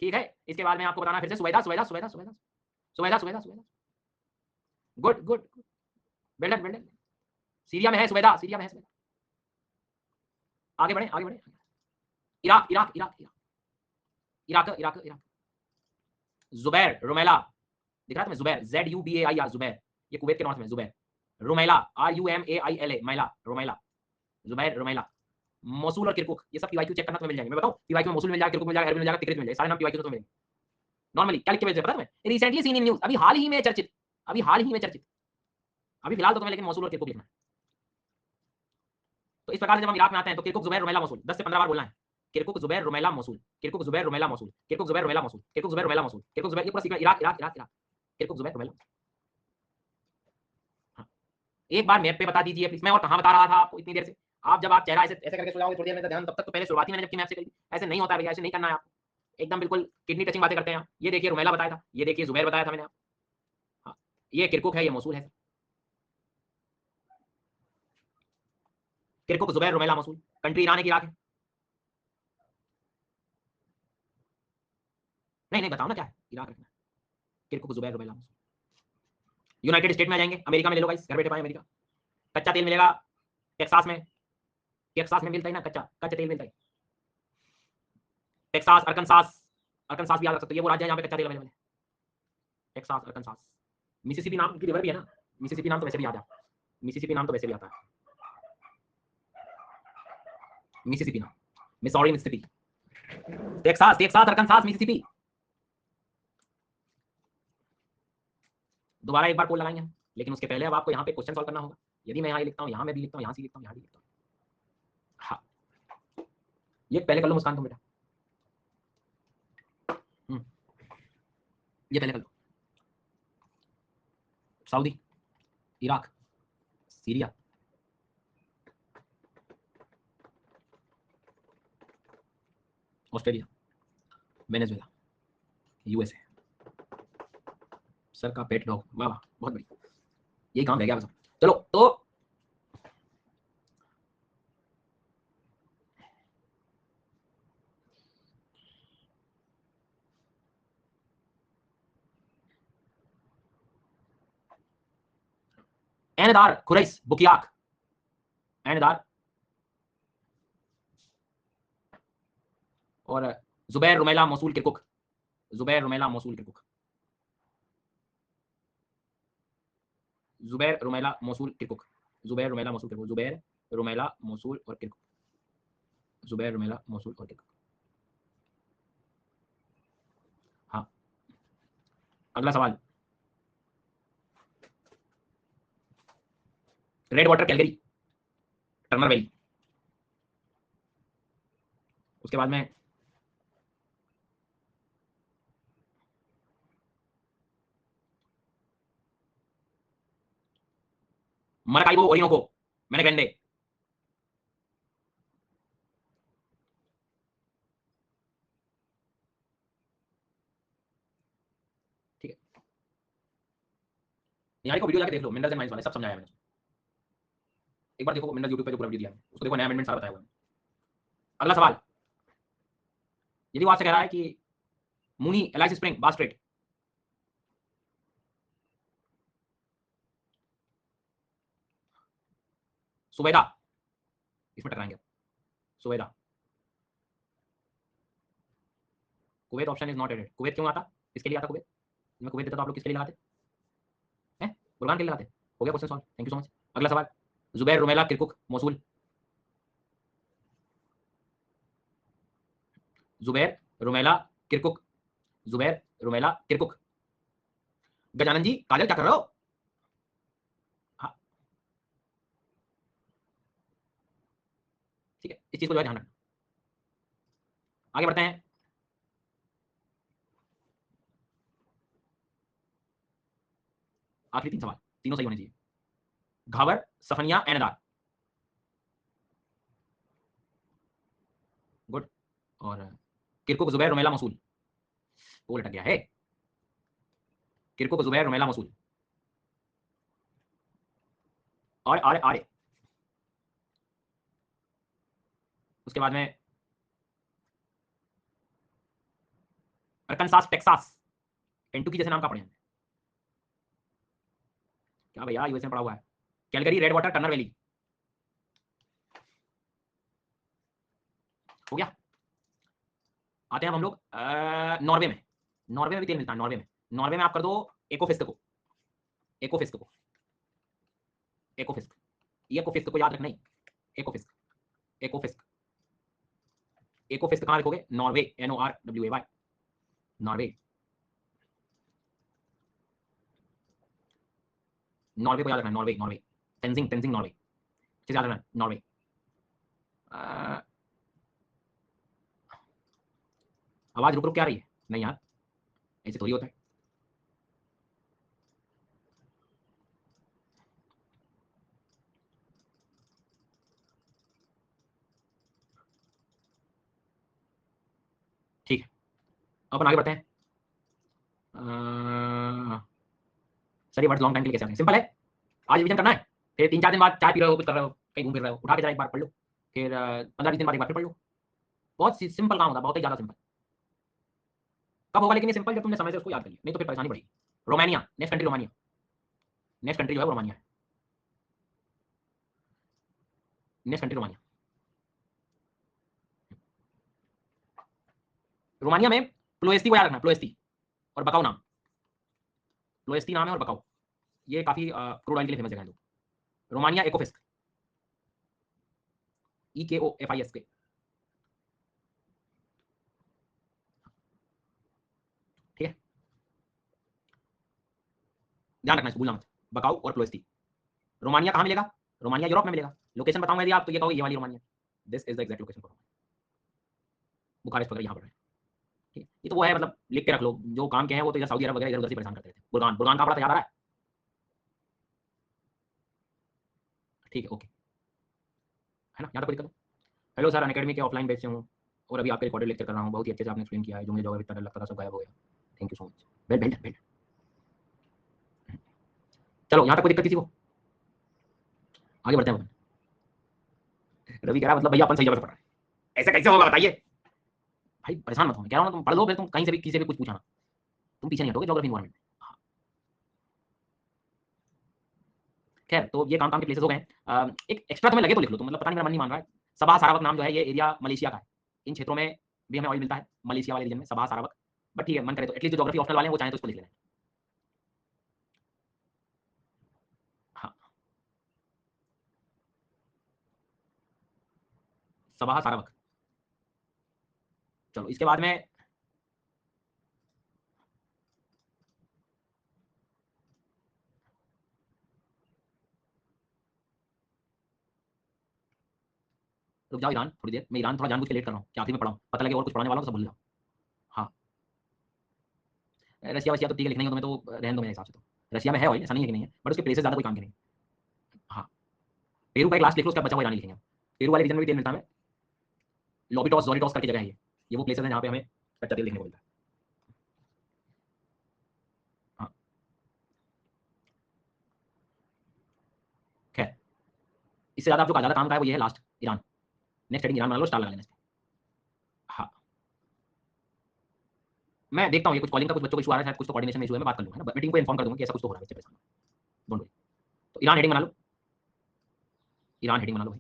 S1: ठीक है, इसके बाद में आपको बताना फिर से Suwayda Suwayda Suwayda Suwayda Suwayda Suwayda Suwayda. Good good. Well done well done. Syria में है सुबैदा, सीरिया में है सुबैदा। आगे बढ़े आगे बढ़े। Iraq Iraq Iraq Iraq Iraq Iraq Iraq. Zubair Rumaila, दिख रहा है तुम्हें? जुबैर, ZUBAIR, जुबैर, ये कुवैत के नॉर्थ में जुबैर। रुमैला, RUMAILA, मैला, रुमैला, जुबैर रुमैला। मोसूल और किरकुक, ये सब पीवाईक्यू चेक करना तुम्हें मिल जाएंगे। मैं बताऊं, पीवाईक्यू में मोसूल मिल जाएगा, किरकुक मिल जाएगा, एरबिल मिल जाएगा, तिकरित मिल जाएगा, सारे नाम पीवाईक्यू तो मिलेंगे। नॉर्मली क्या लिख के भेजते हैं पता है तुम्हें? रिसेंटली सीन इन न्यूज, अभी हाल ही में चर्चित, अभी हाल ही में चर्चित, अभी फिलहाल तो तुम्हें लेकिन मोसूल और किरकुक लिखना है। तो इस प्रकार से जब हम इराक में आते हैं तो किरकुक, जुबैर, रुमैला, मोसूल 10 से 15 बार बोलना है। Kirkuk, Zubair, Rumaila, Mosul, Kirkuk, Zubair, Rumaila, Mosul, Kirkuk, Zubair, Rumaila, Mosul, Kirkuk, Zubair, Rumaila, Mosul, Kirkuk, Zubair, ये पूरा sequence Iraq Iraq Iraq Iraq, Kirkuk, Zubair, Rumaila. हाँ। एक बार मैप पे बता दीजिए प्लीज, मैं और कहां बता रहा था आपको इतनी देर से। आप जब आप चेहरा ऐसे ऐसे करके सो जाओगे थोड़ी देर में ध्यान, तब तक तो पहले शुरुआती मैंने जबकि मैप से करी, ऐसे नहीं होता है भैया, ऐसे नहीं करना है आपको। एकदम बिल्कुल किडनी टचिंग बातें करते हैं आप। ये देखिए रुमैला बताया था, ये देखिए जुबैर बताया था मैंने आपको। हाँ, ये किरकुक है, ये मोसूल है। Kirkuk, Zubair, Rumaila, Mosul. Country Iran है कि इराक है? नहीं नहीं बताओ ना क्या है, इराक रखना है। Kirkuk, Zubair, Rumaila, Mosul. United State में आ जाएंगे, अमेरिका में ले लो गाइस, घर बैठे पाए अमेरिका। कच्चा तेल मिलेगा टेक्सास में, टेक्सास में मिलता है ना कच्चा, कच्चा तेल मिलता है। टेक्सास, अरकनसास, अरकनसास भी याद रख सकते हो, ये वो राज्य है जहाँ पे कच्चा तेल अवेलेबल है। Texas, Arkansas. मिसिसिपी नाम की रिवर भी है ना, मिसिसिपी नाम तो वैसे भी आता है, मिसिसिपी नाम तो वैसे भी आता है, मिसिसिपी नाम, Missouri, Mississippi, Texas, Texas, Arkansas, Mississippi. दोबारा एक बार पोल लगाएंगे हम, लेकिन उसके पहले अब आपको यहाँ पे क्वेश्चन सॉल्व करना होगा। यदि मैं यहाँ लिखता हूँ, यहाँ मैं भी लिखता हूँ, यहाँ से लिखता हूँ, यहाँ भी लिखता हूँ। हाँ, ये पहले कर लो मुस्कान तुम बेटा, ये पहले कर लो। Saudi, Iraq, Syria, Australia, Venezuela, USA, sir का पेट डॉग, वाह वाह बहुत बढ़िया, यही काम रह गया बस। चलो तो एनदार, खुरैस, बुकियाक, एनदार और Zubair, Rumaila, Mosul, Kirkuk, Zubair, Rumaila, Mosul, Kirkuk, Zubair, Rumaila, Mosul, Kirkuk, Zubair, Rumaila, Mosul, Kirkuk, Zubair, Rumaila, Mosul और किरकुक, जुबैर, रुमैला, मोसूल और किरकुक। हाँ, अगला सवाल, Red water Calgary, Turner Valley, उसके बाद में मरकाइबो, Orinoco, मैंने गंडे। ठीक है, यहाँ को वीडियो जाके देख लो, मिनरल्स एंड माइंस वाला सब समझाया मैंने। एक बार देखो मिनरल यूट्यूब पे जो पूरा वीडियो दिया है उसको देखो, नया अमेंडमेंट सारा बताया हुआ है। अगला सवाल, यदि वो आपसे कह रहा है कि मुनी, एलाइस स्प्रिंग, बास्ट्रेट, सुबैदा, इसमें टकराएंगे, सुबैदा, Kuwait option is not added. Kuwait क्यों आता, किसके लिए आता कुवैत? मैं कुवैत देता तो आप लोग किसके लिए लगाते हैं? कुरान के लिए लगाते। हो गया question solve, thank you so much. अगला सवाल, Zubair, Rumaila, Kirkuk, Mosul, Zubair, Rumaila, Kirkuk, Zubair, Rumaila, Kirkuk. Gajanan ji, Kajal क्या कर रहे हो? हाँ, ठीक है, इस चीज को जो है ध्यान रखना। आगे बढ़ते हैं, आखिरी 3 सवाल, तीनों सही होने चाहिए। घावर, सफनिया, एनदार, गुड। और किरकुक, जुबैर, रुमैला, मसूल, वो लटक गया है। किरकुक, जुबैर, रुमैला, मसूल, और आरे आरे, उसके बाद में अरकनसास टेक्सास, केंटुकी जैसे नाम का पढ़े हैं क्या भैया? यूएसए में पढ़ा हुआ है। Calgary, red water, Turner valley. हो गया। आते हैं हम लोग नॉर्वे में। नॉर्वे में भी तेल मिलता है। नॉर्वे में, नॉर्वे में आप कर दो एकोफिस्क को, एकोफिस्क को, एकोफिस्क, एकोफिस्क को याद रखना ही। एकोफिस्क, एकोफिस्क, एकोफिस्क कहाँ लिखोगे? Norway, NORWAY, Norway. नॉर्वे को याद रखना, Norway, Norway, Tenzing, Tenzing Norway, चीज याद रखना, नॉर्वे। आवाज रुक रुक क्या आ रही है? नहीं यार, ऐसे थोड़ी होता है। ठीक है, अपन आगे बढ़ते हैं। सर ये वर्ड्स लॉन्ग टाइम के लिए कैसे आते हैं? सिंपल है, आज रिवीजन करना है, फिर 3-4 दिन बाद चाय पी रहे हो, कुछ कर रहे हो, कहीं घूम फिर रहे हो, उठा के जरा एक बार पढ़ लो, फिर 15-20 दिन बाद एक बार फिर पढ़ लो। बहुत सिंपल काम होता है, बहुत ही ज़्यादा सिंपल। कब होगा लेकिन ये सिंपल? जब तुमने समय से उसको याद कर लिया, नहीं तो फिर परेशानी बढ़ेगी। Romania, next country Romania, next country जो है वो रोमानिया है, नेक्स्ट कंट्री रोमानिया। रोमानिया में प्लोएस्टी को याद रखना, प्लोएस्टी और बकाउ नाम, प्लोएस्टी नाम है और बकाउ, ये काफ़ी क्रूड ऑयल के लिए फेमस जगह है। Romania Ekofisk, EKOFISK। ठीक है, ध्यान रखना, इसको भूलना मत, बकाउ और प्लोएस्टी। रोमानिया कहाँ मिलेगा? रोमानिया यूरोप में मिलेगा। लोकेशन बताऊंगा यदि आप तो ये कहोगे ये वाली Romania, this is the exact location for Bucharest वगैरह यहाँ पर है। ठीक है, ये तो वो है, मतलब लिख के रख लो, जो काम के हैं वो तो इधर सऊदी अरब वगैरह इधर उधर से परेशान करते रहते हैं। बुरगान, बुरगान का पड़ा था, याद आ रहा है? ठीक है, ओके, है ना? यहाँ तक कोई दिक्कत? हेलो सर, अनअकैडमी के ऑफलाइन बैच से हूँ और अभी आपके रिकॉर्डेड लेक्चर कर रहा हूँ। बहुत ही अच्छे से आपने एक्सप्लेन किया है, जो मुझे जवाब इतना डर लगता था सब गायब हो गया। Thank you so much. Well well well. चलो, यहाँ तक कोई दिक्कत किसी को? आगे बढ़ते हैं। रवि कह रहा मतलब भैया अपन सही जगह से पढ़ रहे हैं, ऐसा कैसे होगा बताइए? भाई परेशान मत हो, कह रहा हूँ ना, तुम पढ़ लो, फिर तुम कहीं से भी किसी से भी कुछ पूछा ना, तुम पीछे नहीं हटोगे ज्योग्राफी इन्वायरमेंट में। खैर, तो ये काम काम के प्लेसेस हो गए। एक एक्स्ट्रा तुम्हें लगे तो लिख लो, तुम मतलब पता नहीं, मेरा मन नहीं मान रहा है। सबा सारावक नाम जो है, ये एरिया मलेशिया का है। इन क्षेत्रों में भी हमें ऑयल मिलता है, मलेशिया वाले रीजन में, सबा सारावक। बट ठीक है, मन करे तो एटलीस्ट जो ज्योग्राफी ऑप्शनल वाले हैं वो चाहें तो इसको लिख लेना। हाँ, सबा सारावक। चलो, इसके बाद में रुक जाओ, ईरान थोड़ी देर। मैं ईरान थोड़ा जानबूझ के लेट कर रहा हूँ कि आखिरी में पढ़ाऊँ, पता लगे और कुछ पढ़ाने वाला हूँ तो सब भूल जाओ। हाँ, रशिया वशिया तो ठीक है, लिखना ही हो तुम्हें तो रहने दो मेरे हिसाब से। तो रशिया में है ऑयल, ऐसा नहीं है कि नहीं है, बट उसके प्लेसेस ज़्यादा कोई काम के नहीं। हाँ, पेरू का एक लास्ट लिख लो, उसका बचा हुआ ईरान लिखेंगे हम। पेरू वाले रीजन में भी तेल मिलता है, लॉबिटॉस जोरिटॉस करके जगह है ये वो प्लेसेस हैं जहाँ पे हमें कच्चा तेल देखने को मिलता है। हाँ, खैर, इससे ज़्यादा आप जो ज़्यादा काम का है वो ये है last, Iran. Next heading Iran बना लो, स्टार लगा लेना इस पे। हाँ, मैं देखता हूँ ये कुछ कॉलिंग का कुछ बच्चों को इशू आ रहा है, शायद कुछ तो कोऑर्डिनेशन में इशू है, मैं बात कर लूँगा, है ना? मैं टीम को इन्फॉर्म कर दूँगा कि ऐसा कुछ तो हो रहा है बच्चे परेशान। Don't worry. तो ईरान हेडिंग बना लो, ईरान हेडिंग बना लो भाई।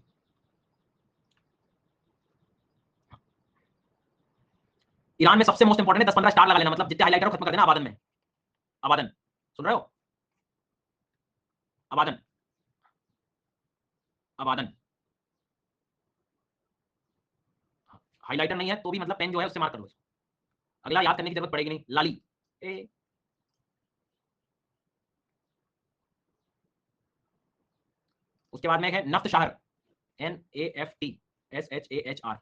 S1: ईरान में सबसे मोस्ट इंपॉर्टेंट है 10-15 स्टार लगा लेना, मतलब जितने हाईलाइटर खत्म कर देना आबादन में। आबादन, सुन रहे हो? आबादन, आबादन। हाईलाइटर नहीं है तो भी मतलब पेन जो है उससे मार्क कर लो। अगला याद करने की जरूरत पड़ेगी नहीं, लाली। ए, उसके बाद में है नफ्त शहर, NAFTSHAHR,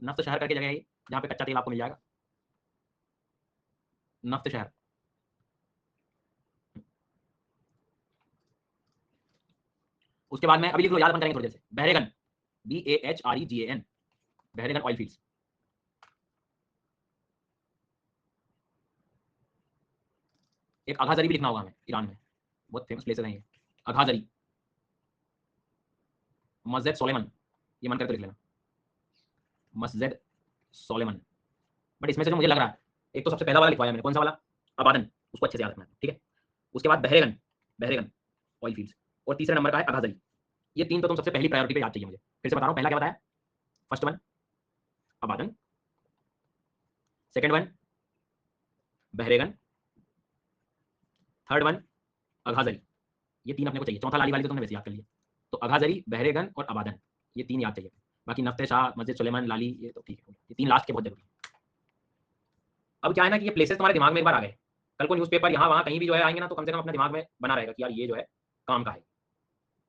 S1: नफ्त शहर करके जगह है ये, जहाँ पे कच्चा तेल आपको मिल जाएगा। नफ्त शहर। उसके बाद में अभी लिख लो, याद अपन करेंगे थोड़ी देर से, बहरेगन, BAHREGAN, बहरेगन ऑयल फील्ड्स। एक अघाजरी भी लिखना होगा हमें, ईरान में बहुत फेमस प्लेसेस हैं ये। अघाजरी, मस्जिद सोलेमन, ये मन करे तो लिख लेना। मस्जिद सोलेमन। बट इसमें से जो मुझे लग रहा है, एक तो सबसे पहला वाला लिखवाया मैंने, कौन सा वाला, अबादन, उसको अच्छे से याद रखना है, ठीक है। उसके बाद बहरेगन, बहरेगन ऑयल फील्ड्स, और तीसरे नंबर का है अघाजरी। ये तीन तो तुम सबसे पहली प्रायोरिटी पे याद चाहिए मुझे। फिर से बता रहा हूँ, पहला क्या बताया, first one Abadan, second one Bahregan, third one Aghajari. ये तीन अपने को चाहिए, चौथा लाली वाली तो तुमने वैसे याद कर लिया। तो अघाजरी, बहरेगन और अबादन, ये तीन याद चाहिए। बाकी नफ्ते शाह, मस्जिद सुलेमान, लाली, ये तो ठीक है, ये तीन लास्ट के बहुत जरूरी है। अब क्या है ना कि ये प्लेसेस तुम्हारे दिमाग में एक बार आ गए, कल को न्यूज़पेपर यहाँ वहाँ कहीं भी जो है आएंगे ना, तो कम से कम अपने दिमाग में बना रहेगा कि यार ये जो है काम का है,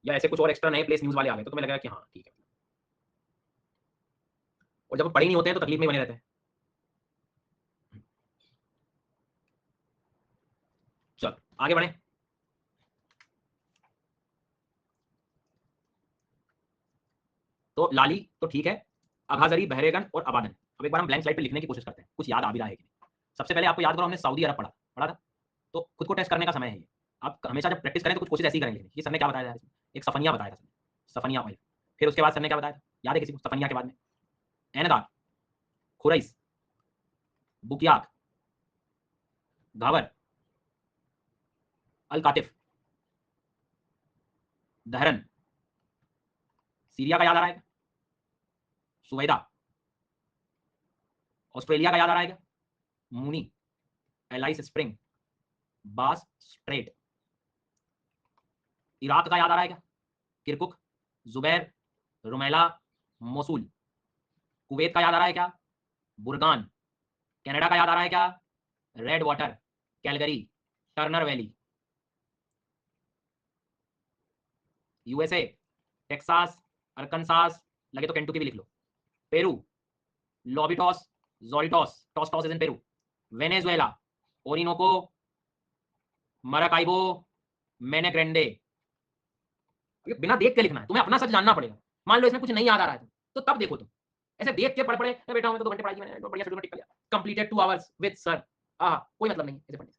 S1: या ऐसे कुछ और एक्स्ट्रा नए प्लेस न्यूज़ वाले आ गए तो तुम्हें लगेगा कि हाँ ठीक है। और जब पढ़े नहीं होते हैं तो तकलीफ में बने रहते हैं। चलो आगे बढ़े। तो लाली तो ठीक है, अघाजरी, बहरेगन और अबादन। अब एक बार हम ब्लैंक स्लाइड पे लिखने की कोशिश करते हैं, कुछ याद आ भी रहा है कि नहीं। सबसे पहले आपको याद करो, हमने सऊदी अरब पढ़ा पढ़ा था, तो खुद को टेस्ट करने का समय है ये। आप हमेशा जब प्रैक्टिस करें तो कुछ कोशिश ऐसी करेंगे कि सर ने क्या बताया था इसमें, एक सफनिया बताया था सर, सफनिया ऑयल। फिर उसके बाद सर ने क्या बताया था, याद है किसी को सफनिया के बाद में, एनदार, खुरैस, बुकियाक, घावर, अल कातिफ, दहरन, सीरिया का याद आ रहा है, सुवैदा, ऑस्ट्रेलिया का याद आ रहा है क्या, मूनी, एलाइस स्प्रिंग, बास स्ट्रेट, इराक का याद आ रहा है क्या, Kirkuk, Zubair, Rumaila, Mosul, Kuwait का याद आ रहा है क्या, बुरगान, कनाडा का याद आ रहा है क्या, Red water, Calgary, Turner Valley, USA, Texas, Arkansas, लगे तो केंटुकी भी लिख लो, पेरू, लॉबिटॉस, जोल्टॉस, टॉस टॉस is in Peru, Venezuela, Orinoco, Maracaibo, Mene Grande. बिना देख के लिखना है, तुम्हें अपना सच जानना पड़ेगा। मान लो इसमें कुछ नहीं याद आ रहा है तो तब देखो तुम, ऐसे देख के पढ़ पड़े बेटा हमें तो 2 घंटे पढ़ाई मैंने, बढ़िया शेड्यूल टिक कर लिया, कंप्लीटेड 2 आवर्स विद सर, कोई मतलब नहीं है ऐसे पढ़ने से,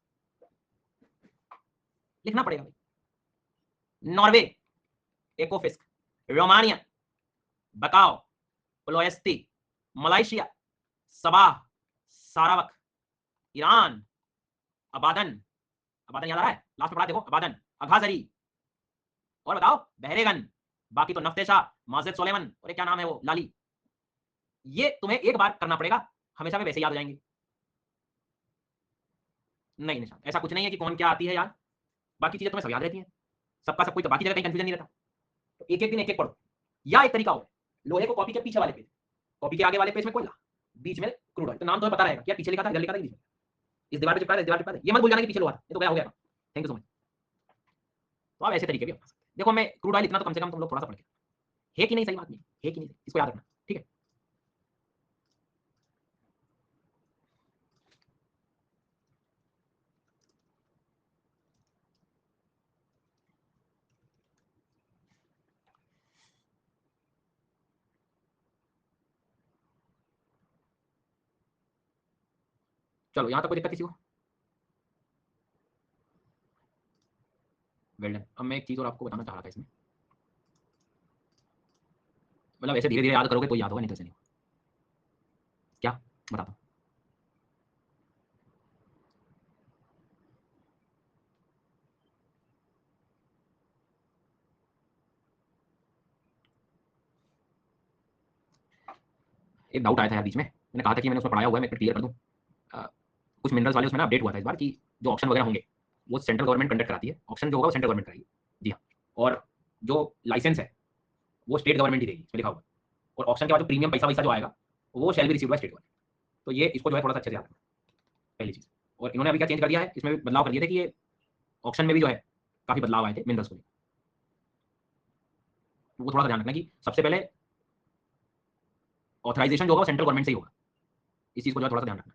S1: लिखना पड़ेगा भाई। Norway, Ekofisk, Romania, Bacau, Ploiesti, Malaysia, Sabah, Sarawak, Iran, Abadan, Abadan याद आ रहा है, लास्ट में पढ़ा देखो, अबादन, अघाजरी, और बताओ बहरेगन, बाकी तो नफ्तेशा, माजिद सोलेमन, और क्या नाम है वो, लाली। ये तुम्हें एक बार करना पड़ेगा, हमेशा में वैसे याद हो जाएंगे। नहीं निशान, ऐसा कुछ नहीं है कि कौन क्या आती है याद, बाकी चीजें तुम्हें सब याद रहती हैं, सबका सब कोई, तो बाकी जगह कहीं कंफ्यूजन नहीं रहता। तो एक एक दिन एक एक पढ़ो, या एक तरीका हो, लोहे को कॉपी के पीछे वाले पेज, कॉपी के आगे वाले पेज में कोयला, बीच में क्रूड ऑयल, तो नाम तुम्हें पता रहेगा क्या, पीछे लिखा था, इधर लिखा था, बीच में इस दीवार पे चिपका था, इस दीवार पे चिपका था, ये मत भूल जाना कि पीछे लोहा था, ये तो गया हो गया। Thank you so much. तो आप ऐसे तरीके भी अपना सकते हैं। देखो मैं क्रूड ऑयल इतना तो कम से कम तुम लोग थोड़ा सा पढ़ के, है कि नहीं, सही बात नहीं है कि नहीं, इसको याद रखना, ठीक है। चलो यहाँ तक कोई दिक्कत किसी को, वेल डन। अब मैं एक चीज और आपको बताना चाह रहा था इसमें, मतलब ऐसे धीरे धीरे याद करोगे तो याद होगा, नहीं तो ऐसे नहीं। क्या बताता हूँ, एक डाउट आया था यार बीच में, मैंने कहा था कि मैंने उसमें पढ़ाया हुआ है, मैं क्लियर कर दूँ। कुछ मिनरल्स वाले उसमें ना अपडेट हुआ था इस बार कि जो ऑप्शन वगैरह होंगे वो सेंट्रल गवर्नमेंट कंडक्ट कराती है, ऑप्शन जो होगा वो सेंट्रल गवर्नमेंट कराएगी। जी हाँ, और जो लाइसेंस है वो स्टेट गवर्नमेंट ही देगी, इसमें लिखा हुआ है। और ऑप्शन के बाद जो प्रीमियम पैसा वैसा जो आएगा वो shall be received by state government. तो ये इसको जो है थोड़ा सा अच्छे से याद रखना, पहली चीज़। और इन्होंने अभी क्या चेंज कर दिया है, इसमें भी बदलाव कर दिए थे कि ये ऑप्शन में भी जो है काफ़ी बदलाव आए थे मिनरल्स को, वो थोड़ा सा ध्यान रखना कि सबसे पहले ऑथराइजेशन जो होगा वो सेंट्रल गवर्नमेंट से ही होगा, इस चीज़ को जो है थोड़ा सा ध्यान रखना।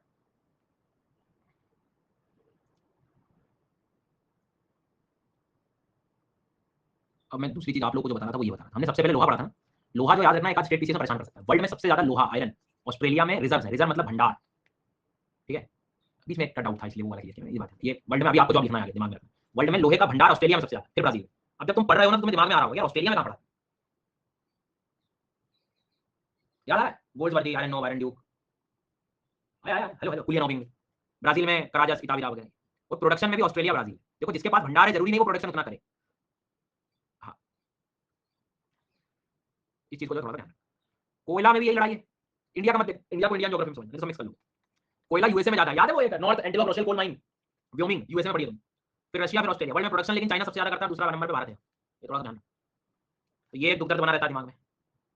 S1: अब मैं दूसरी चीज आप लोगों को जो बताना था वो ये बताना था, हमने सबसे पहले लोहा पढ़ा था ना, लोहा जो याद रखना एक आध स्टेट पीछे से परेशान कर सकता है। वर्ल्ड में सबसे ज्यादा लोहा, आयरन ऑस्ट्रेलिया में रिजर्व है, रिजर्व मतलब भंडार, ठीक है। बीच में एक डाउट था इसलिए वो वाला क्लियर, ये बात है, ये वर्ल्ड में अभी आपको जो लिखना है आगे दिमाग में रखना, वर्ल्ड में लोहे का भंडार ऑस्ट्रेलिया में सबसे ज्यादा, फिर ब्राजील। अब जब तुम पढ़ रहे हो ना तो तुम्हें दिमाग में आ रहा होगा यार ऑस्ट्रेलिया में कहां पढ़ा, याद आ रहा है Goldsworthy, Iron Knob, Iron Duke, हेलो कुलियन ओबिंग, ब्राजील में कराजस, इताबिदा वगैरह। और प्रोडक्शन में भी ऑस्ट्रेलिया, ब्राजील। देखो जिसके पास भंडार है जरूरी नहीं वो प्रोडक्शन उतना करे। हाँ, इस चीज को थोड़ा ध्यान रखना। कोयला में भी यही लड़ाई है। इंडिया का मत देख, इंडिया को इंडियन ज्योग्राफी में समझना, मिक्स कर लो। कोयला यूएसए में ज्यादा है, याद है वो एक North Antelope Rochelle coal mine, Wyoming, USA में पड़ी है तुम। फिर रशिया, फिर ऑस्ट्रेलिया। वर्ल्ड में प्रोडक्शन लेकिन चाइना सबसे ज्यादा करता है, दूसरा नंबर पे भारत है। ये थोड़ा सा ध्यान रखना। तो ये दुख दर्द बना रहता है दिमाग में।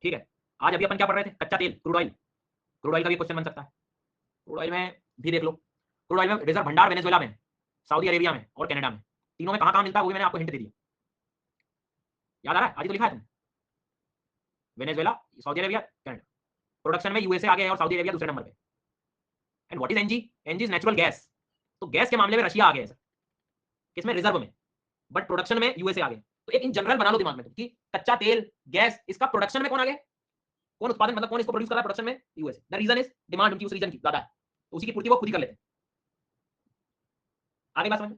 S1: ठीक है, आज अभी अपन क्या पढ़ रहे थे, कच्चा तेल, क्रूड ऑयल। क्रूड ऑयल का भी क्वेश्चन बन सकता है। क्रूड ऑयल में भी देख लो, क्रूड ऑयल में रिजर्व भंडार वेनेजुएला में, सऊदी अरेबिया में और कनाडा में। तीनों में कहां मिलता है वो भी मैंने आपको हिंट दे दिया। याद आ रहा है, आज तो लिखा है तुम, Venezuela, Saudi Arabia, Canada. Production में यूएसए आगे है और सऊदी अरेबिया दूसरे नंबर पे। And what is NG? NG is natural gas. तो गैस के मामले में रशिया आगे है सर, किसमें, रिजर्व में। बट प्रोडक्शन में यूएसए आगे। तो एक इन जनरल बना लो दिमाग में कि कच्चा तेल, गैस, इसका प्रोडक्शन में कौन आगे, कौन उत्पादन, मतलब कौन इसको प्रोड्यूस कर रहा है प्रोडक्शन में, USA. The reason is demand उनकी उस रीजन की ज्यादा है, तो उसी की पूर्ति वो खुद ही कर लेते हैं। आगे बात समझ में,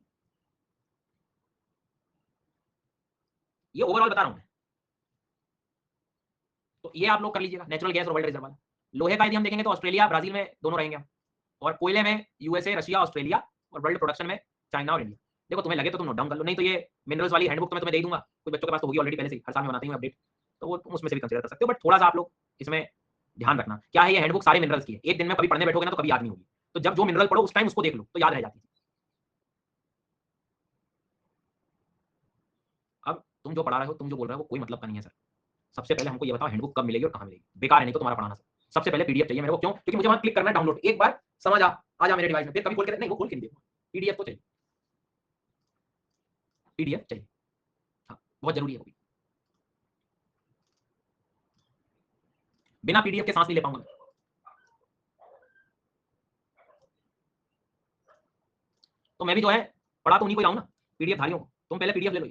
S1: ये ओवरऑल बता रहा हूं मैं। तो ये आप लोग कर लीजिएगा, नेचुरल गैस और वर्ल्ड रिजर्व वाला। लोहे का यदि हम देखेंगे तो ऑस्ट्रेलिया, ब्राजील में दोनों रहेंगे हम। और कोयले में यूएसए, रशिया, ऑस्ट्रेलिया। और वर्ल्ड प्रोडक्शन में चाइना और इंडिया। देखो तुम्हें लगे तो तुम नोट डाउन कर लो, नहीं तो ये मिनरल्स वाली हैंडबुक तो मैं तुम्हें दे दूंगा, कुछ बच्चों के पास तो होगी ऑलरेडी पहले से, हर साल में बनाती हूं अपडेट, तो वो तुम उसमें से भी कंसीडर कर सकते हो। बट थोड़ा सा आप लोग इसमें ध्यान रखना, क्या है ये हैंडबुक सारे मिनरल्स की है, एक दिन में कभी पढ़ने बैठोगे ना तो कभी याद नहीं होगी। तो जब जो मिनरल पढ़ो उस टाइम उसको देख लो तो याद रह जाती है। अब तुम जो पढ़ा रहे हो, तुम जो बोल रहे हो वो कोई मतलब का नहीं है सर। सबसे पहले हमको ये बताओ हैंडबुक कब मिलेगी और कहां मिलेगी, बेकार है नहीं तो तुम्हारा पढ़ाना सर। सबसे पहले पीडीएफ चाहिए मेरे को, क्यों, क्योंकि मुझे वहां क्लिक करना है डाउनलोड, एक बार समझ आ जा मेरे डिवाइस में, फिर कभी खोल के नहीं, वो खोल के नहीं देखो, पीडीएफ तो चाहिए, पीडीएफ चाहिए। हाँ, बहुत जरूरी है वो भी। बिना पीडीएफ के सांस नहीं ले पाऊंगा। तो मैं भी जो है पढ़ा तो उन्हीं को ही रहा हूं ना, पीडीएफ धारियों को। तुम पहले पीडीएफ ले लो,